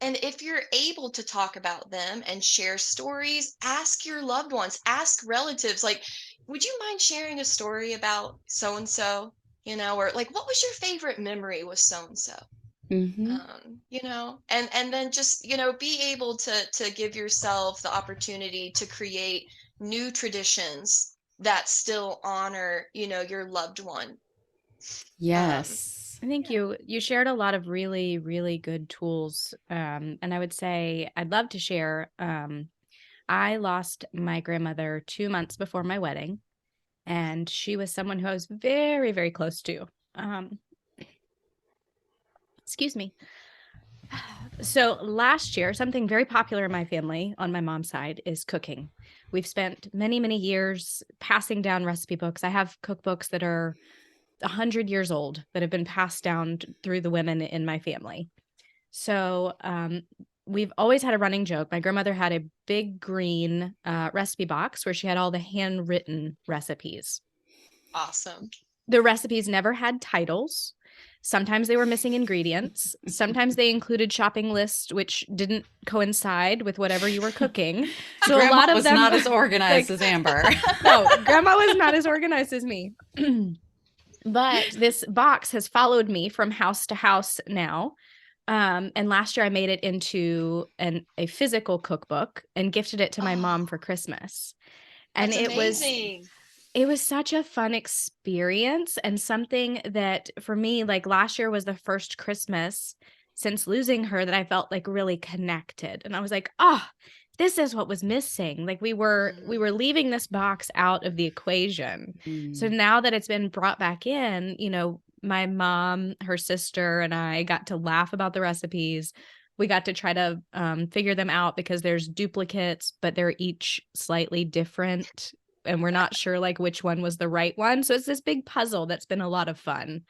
if you're able to talk about them and share stories, ask your loved ones, ask relatives, like, would you mind sharing a story about so and so? Or like, what was your favorite memory with so and so? Mm-hmm. And then just, be able to give yourself the opportunity to create new traditions that still honor, your loved one. Yes. I think you shared a lot of really, really good tools. And I would say I'd love to share. I lost my grandmother 2 months before my wedding, and she was someone who I was very, very close to. Um, excuse me. So last year, something very popular in my family on my mom's side is cooking. We've spent many, many years passing down recipe books. I have cookbooks that are 100 years old that have been passed down through the women in my family. So we've always had a running joke. My grandmother had a big green recipe box where she had all the handwritten recipes. Awesome. The recipes never had titles. Sometimes they were missing ingredients. Sometimes they included shopping lists, which didn't coincide with whatever you were cooking. So Grandma a lot of was them not as organized as Amber. No, grandma was not as organized as me. But this box has followed me from house to house now. And last year I made it into a physical cookbook and gifted it to my mom for Christmas. And That's amazing. it was such a fun experience, and something that for me, like last year was the first Christmas since losing her that I felt like really connected. And I was like, oh, this is what was missing. Like we were leaving this box out of the equation. So now that it's been brought back in, my mom, her sister, and I got to laugh about the recipes. We got to try to figure them out because there's duplicates, but they're each slightly different. And we're not sure like which one was the right one. So it's this big puzzle that's been a lot of fun.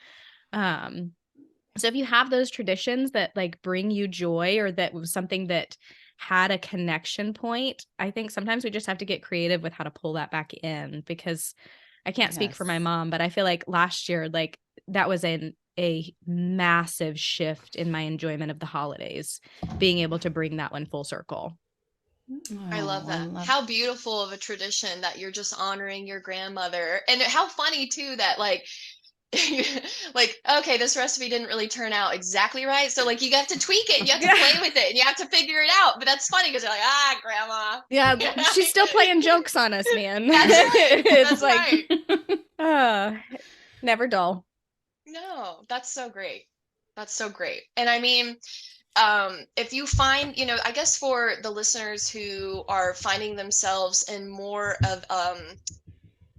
So if you have those traditions that like bring you joy, or that was something that had a connection point, I think sometimes we just have to get creative with how to pull that back in, because I can't speak for my mom, but I feel like last year, like that was a massive shift in my enjoyment of the holidays, being able to bring that one full circle. I love that. How beautiful of a tradition that you're just honoring your grandmother. And how funny too that like okay, this recipe didn't really turn out exactly right. So like you have to tweak it, and you have to play with it, and you have to figure it out. But that's funny because you're like, grandma. Yeah, she's still playing jokes on us, man. That's right. It's That's like right. Never dull. No, that's so great. That's so great. And I mean, if you find, I guess for the listeners who are finding themselves in more of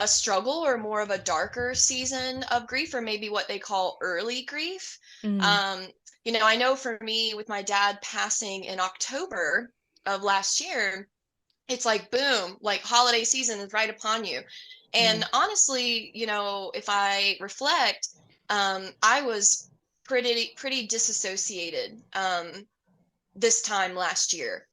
a struggle or more of a darker season of grief, or maybe what they call early grief. I know for me, with my dad passing in October of last year, it's like, boom, like holiday season is right upon you. And honestly, if I reflect, I was pretty disassociated this time last year.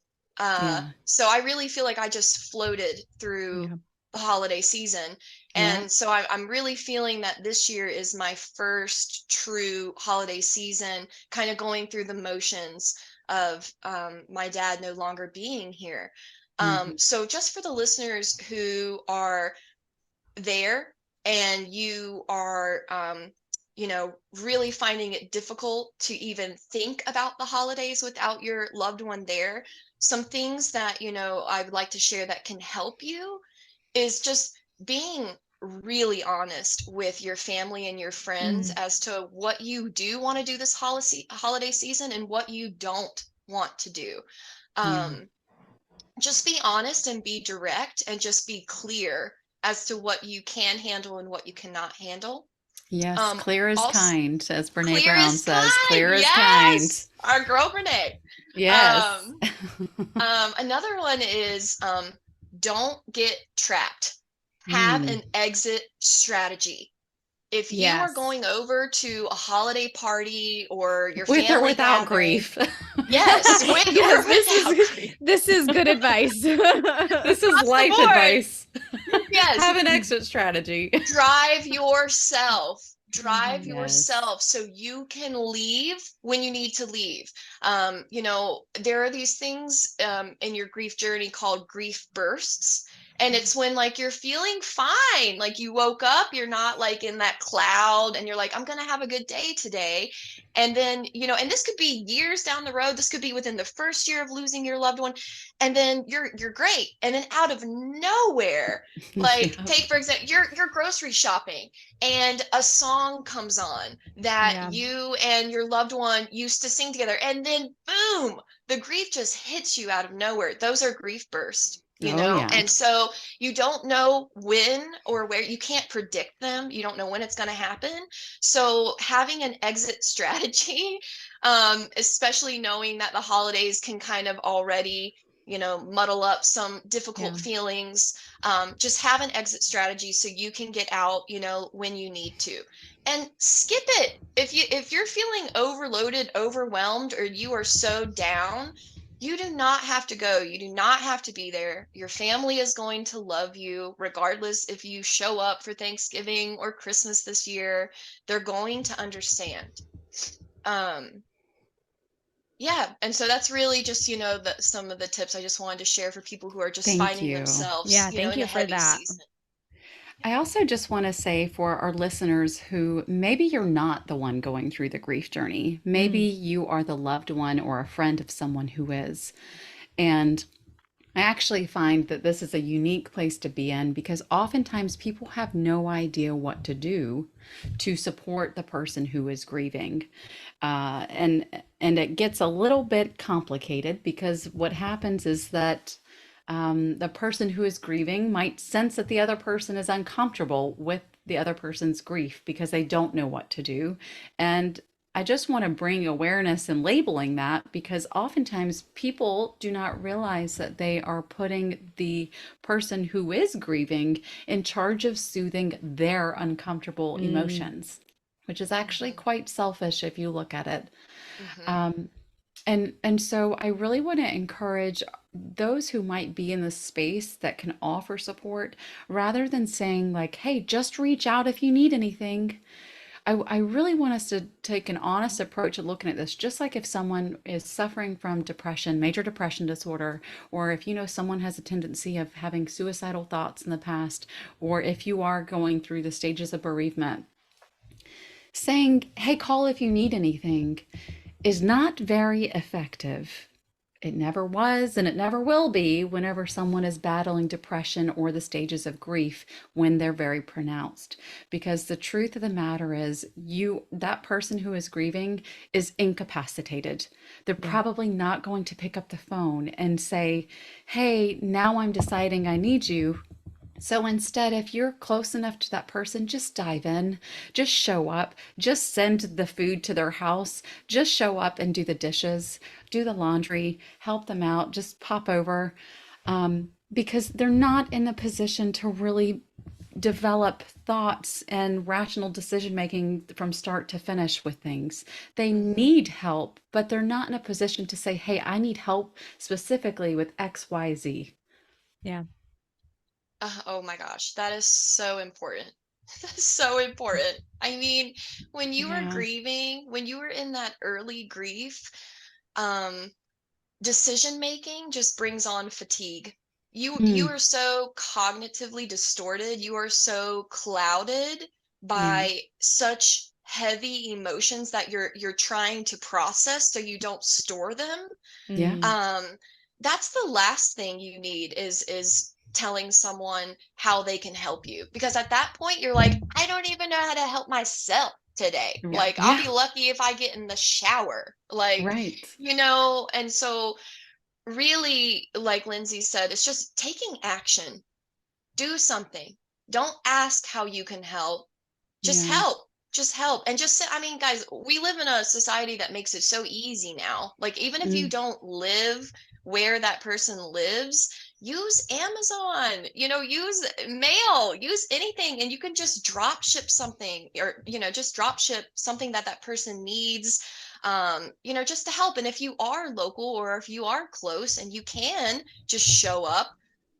So I really feel like I just floated through the holiday season. And so I'm really feeling that this year is my first true holiday season, kind of going through the motions of my dad no longer being here. So just for the listeners who are there and you are really finding it difficult to even think about the holidays without your loved one there, some things that I would like to share that can help you is just being really honest with your family and your friends as to what you do want to do this holiday season and what you don't want to do. Just be honest and be direct, and just be clear as to what you can handle and what you cannot handle. Yes, clear as also, kind, as Brene clear Brown as says. kind. Clear as Yes! kind. Our girl Brene. Yes. Another one is don't get trapped. Have an exit strategy. If you are going over to a holiday party or your with family or without gathering, grief. yes, with or without grief. This is good advice. This is life advice. Yes. Have an exit strategy. Drive yourself. Drive Yes. yourself so you can leave when you need to leave. There are these things in your grief journey called grief bursts. And it's when like you're feeling fine, like you woke up, you're not like in that cloud and you're like, I'm going to have a good day today. And then, and this could be years down the road. This could be within the first year of losing your loved one. And then you're great. And then out of nowhere, like Yep. take for example, you're grocery shopping and a song comes on that Yeah. you and your loved one used to sing together, and then boom, the grief just hits you out of nowhere. Those are grief bursts, Oh, yeah. and so you don't know when or where. You can't predict them. You don't know when it's going to happen. So having an exit strategy, especially knowing that the holidays can kind of already muddle up some difficult Yeah. feelings. Just have an exit strategy so you can get out, when you need to. And skip it. If you're feeling overloaded, overwhelmed, or you are so down, you do not have to go. You do not have to be there. Your family is going to love you regardless if you show up for Thanksgiving or Christmas this year. They're going to understand. Um, yeah, and so that's really just, some of the tips I just wanted to share for people who are just Thank finding you. themselves, Yeah. Thank in a you for heavy that. season. I also just want to say for our listeners who maybe you're not the one going through the grief journey, maybe Mm. you are the loved one or a friend of someone who is. And I actually find that this is a unique place to be in because oftentimes people have no idea what to do to support the person who is grieving. And it gets a little bit complicated because what happens is that the person who is grieving might sense that the other person is uncomfortable with the other person's grief because they don't know what to do. And I just want to bring awareness and labeling that because oftentimes people do not realize that they are putting the person who is grieving in charge of soothing their uncomfortable Mm. emotions, which is actually Hmm. quite selfish if you look at it. Hmm. Um, and so I really want to encourage those who might be in the space that can offer support rather than saying like, hey, just reach out if you need anything. I really want us to take an honest approach at looking at this, just like if someone is suffering from depression, major depression disorder, or if you know someone has a tendency of having suicidal thoughts in the past, or if you are going through the stages of bereavement, saying, hey, call if you need anything is not very effective. It never was, and it never will be whenever someone is battling depression or the stages of grief when they're very pronounced. Because the truth of the matter is, that person who is grieving is incapacitated. They're Yeah. probably not going to pick up the phone and say, hey, now I'm deciding I need you. So instead, if you're close enough to that person, just dive in, just show up, just send the food to their house, just show up and do the dishes, do the laundry, help them out, just pop over, because they're not in a position to really develop thoughts and rational decision making from start to finish with things. They Hmm. need help, but they're not in a position to say, hey, I need help specifically with XYZ. Yeah. Oh my gosh, that is so important. That's so important. I mean, when you were Yeah. grieving, when you were in that early grief, um, decision making just brings on fatigue. You Mm, are so cognitively distorted. You are so clouded yeah. by such heavy emotions that you're trying to process so you don't store them. Yeah. Mm. um that's the last thing you need is telling someone how they can help you, because at that point you're like, I don't even know how to help myself today. Yeah. Like, I'll Yeah. be lucky if I get in the shower, like, Right. and so really, like Lindsay said, it's just taking action. Do something. Don't ask how you can help. Just Yeah. help. Just help. And just say, I mean, guys, we live in a society that makes it so easy now. Like, even if you Mm, don't live where that person lives, use Amazon, use mail, use anything, and you can just drop ship something, or, just drop ship something that that person needs, just to help. And if you are local or if you are close and you can just show up,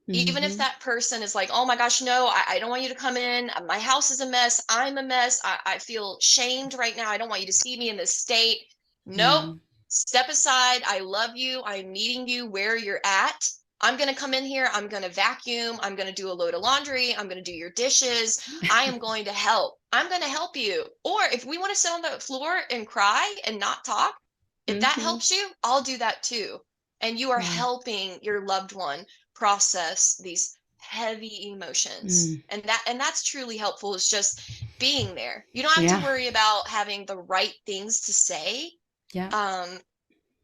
Even if that person is like, oh my gosh, no, I don't want you to come in. My house is a mess. I'm a mess. I feel shamed right now. I don't want you to see me in this state. Nope. Step aside. I love you. I'm meeting you where you're at. I'm going to come in here. I'm going to vacuum. I'm going to do a load of laundry. I'm going to do your dishes. I am going to help. I'm going to help you. Or if we want to sit on the floor and cry and not talk, if that helps you, I'll do that too. And you are helping your loved one process these heavy emotions. And that's truly helpful, is just being there. You don't have to worry about having the right things to say.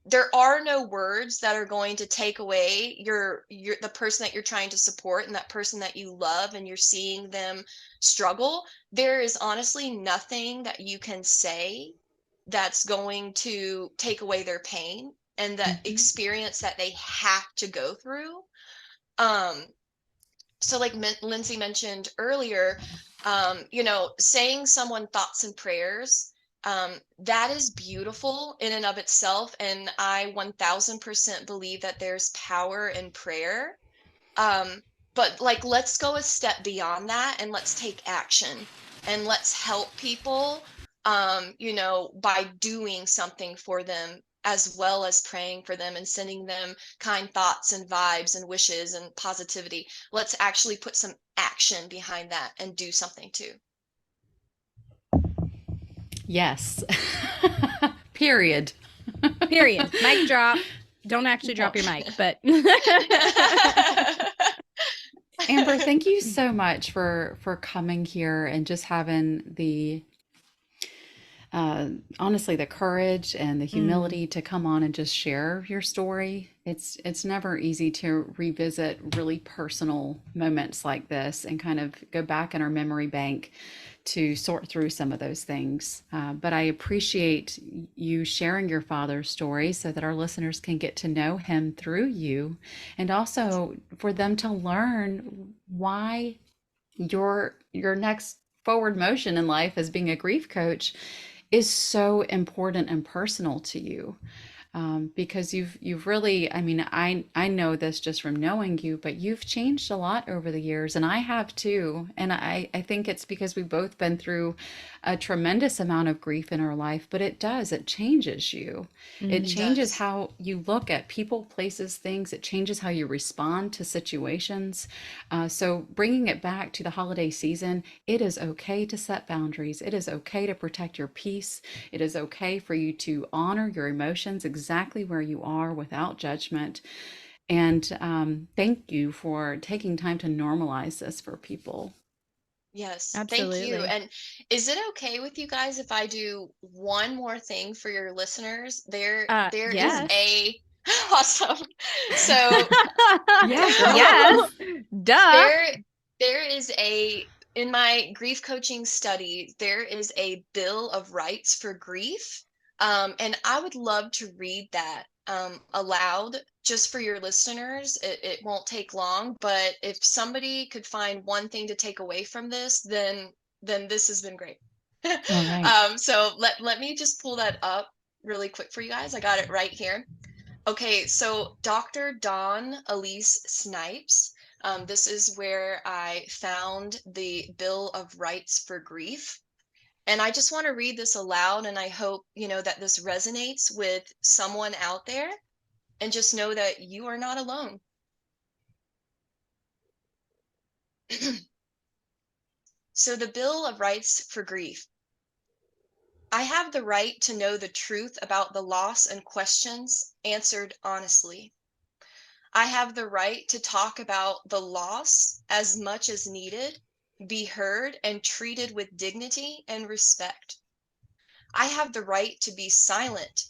There are no words that are going to take away your the person that you're trying to support and that person that you love and you're seeing them struggle. There is honestly nothing that you can say that's going to take away their pain and the experience that they have to go through. So like Lindsey mentioned earlier, saying someone thoughts and prayers, that is beautiful in and of itself. And I 1000% believe that there's power in prayer. But like, let's go a step beyond that and let's take action and let's help people, by doing something for them, as well as praying for them and sending them kind thoughts and vibes and wishes and positivity. Let's actually put some action behind that and do something too. Yes. Period. Period. Mic drop. Don't actually drop your mic, but Amber, thank you so much for coming here and just having the honestly the courage and the humility to come on and just share your story. It's never easy to revisit really personal moments like this and kind of go back in our memory bank to sort through some of those things. But I appreciate you sharing your father's story so that our listeners can get to know him through you, and also for them to learn why your next forward motion in life as being a grief coach is so important and personal to you. Because you've really, I mean, I know this just from knowing you, but you've changed a lot over the years, and I have too. And I think it's because we've both been through a tremendous amount of grief in our life, but it changes you. It changes how you look at people, places, things. It changes how you respond to situations. So bringing it back to the holiday season, it is okay to set boundaries. It is okay to protect your peace. It is okay for you to honor your emotions exactly where you are without judgment. And thank you for taking time to normalize this for people. Yes, thank you. absolutely. And is it okay with you guys if I do one more thing for your listeners? There is Yes. a awesome. So Yeah, girl. Yes. Duh. there is in my grief coaching study, there is a Bill of Rights for grief. And I would love to read that aloud just for your listeners. It won't take long, but if somebody could find one thing to take away from this, then this has been great. All right. So let me just pull that up really quick for you guys. I got it right here. Okay, so Dr. Dawn Elise Snipes, this is where I found the Bill of Rights for Grief. And I just want to read this aloud, and I hope, that this resonates with someone out there, and just know that you are not alone. So the Bill of Rights for Grief. I have the right to know the truth about the loss and questions answered honestly. I have the right to talk about the loss as much as needed, be heard and treated with dignity and respect. I have the right to be silent.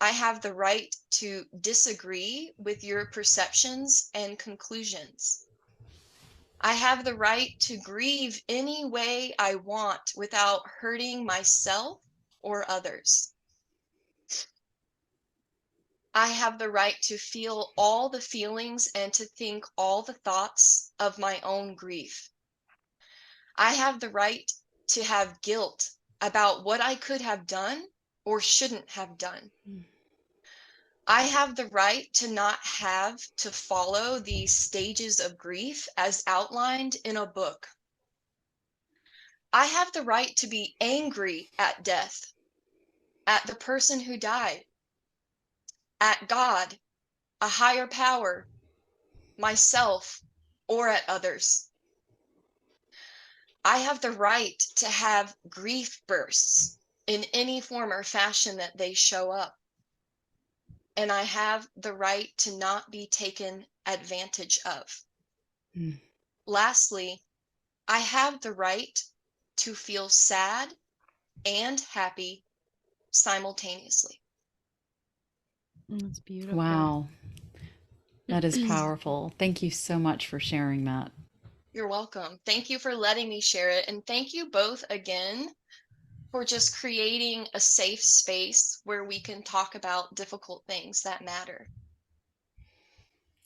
I have the right to disagree with your perceptions and conclusions. I have the right to grieve any way I want without hurting myself or others. I have the right to feel all the feelings and to think all the thoughts of my own grief. I have the right to have guilt about what I could have done or shouldn't have done. I have the right to not have to follow the stages of grief as outlined in a book. I have the right to be angry at death, at the person who died, at God, a higher power, myself, or at others. I have the right to have grief bursts in any form or fashion that they show up. And I have the right to not be taken advantage of. Mm. Lastly, I have the right to feel sad and happy simultaneously. That's beautiful. Wow. That is powerful. Thank you so much for sharing that. You're welcome. Thank you for letting me share it. And thank you both again for just creating a safe space where we can talk about difficult things that matter.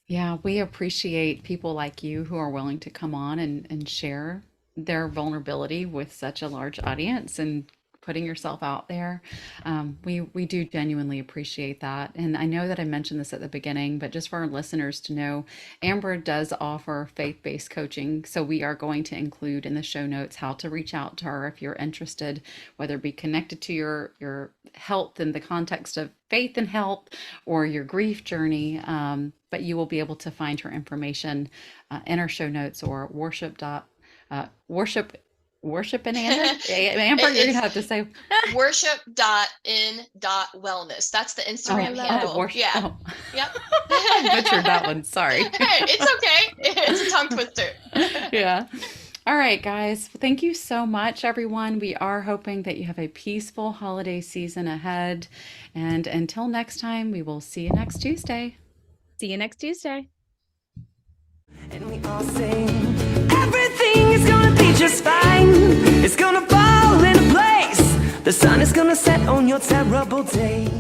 Yeah, we appreciate people like you who are willing to come on and share their vulnerability with such a large audience and putting yourself out there. We do genuinely appreciate that. And I know that I mentioned this at the beginning, but just for our listeners to know, Amber does offer faith-based coaching. So we are going to include in the show notes how to reach out to her if you're interested, whether it be connected to your health in the context of faith and health or your grief journey. But you will be able to find her information in our show notes or worship and Amber. Amber, you're gonna have to say worship.in.wellness. That's the Instagram handle. worship. Yeah. Oh. Yep. I butchered that one. Sorry. Hey, it's okay. It's a tongue twister. Yeah. All right, guys. Thank you so much, everyone. We are hoping that you have a peaceful holiday season ahead. And until next time, we will see you next Tuesday. See you next Tuesday. And we all sing, everything is gonna be just fine. It's gonna fall into place. The sun is gonna set on your terrible day.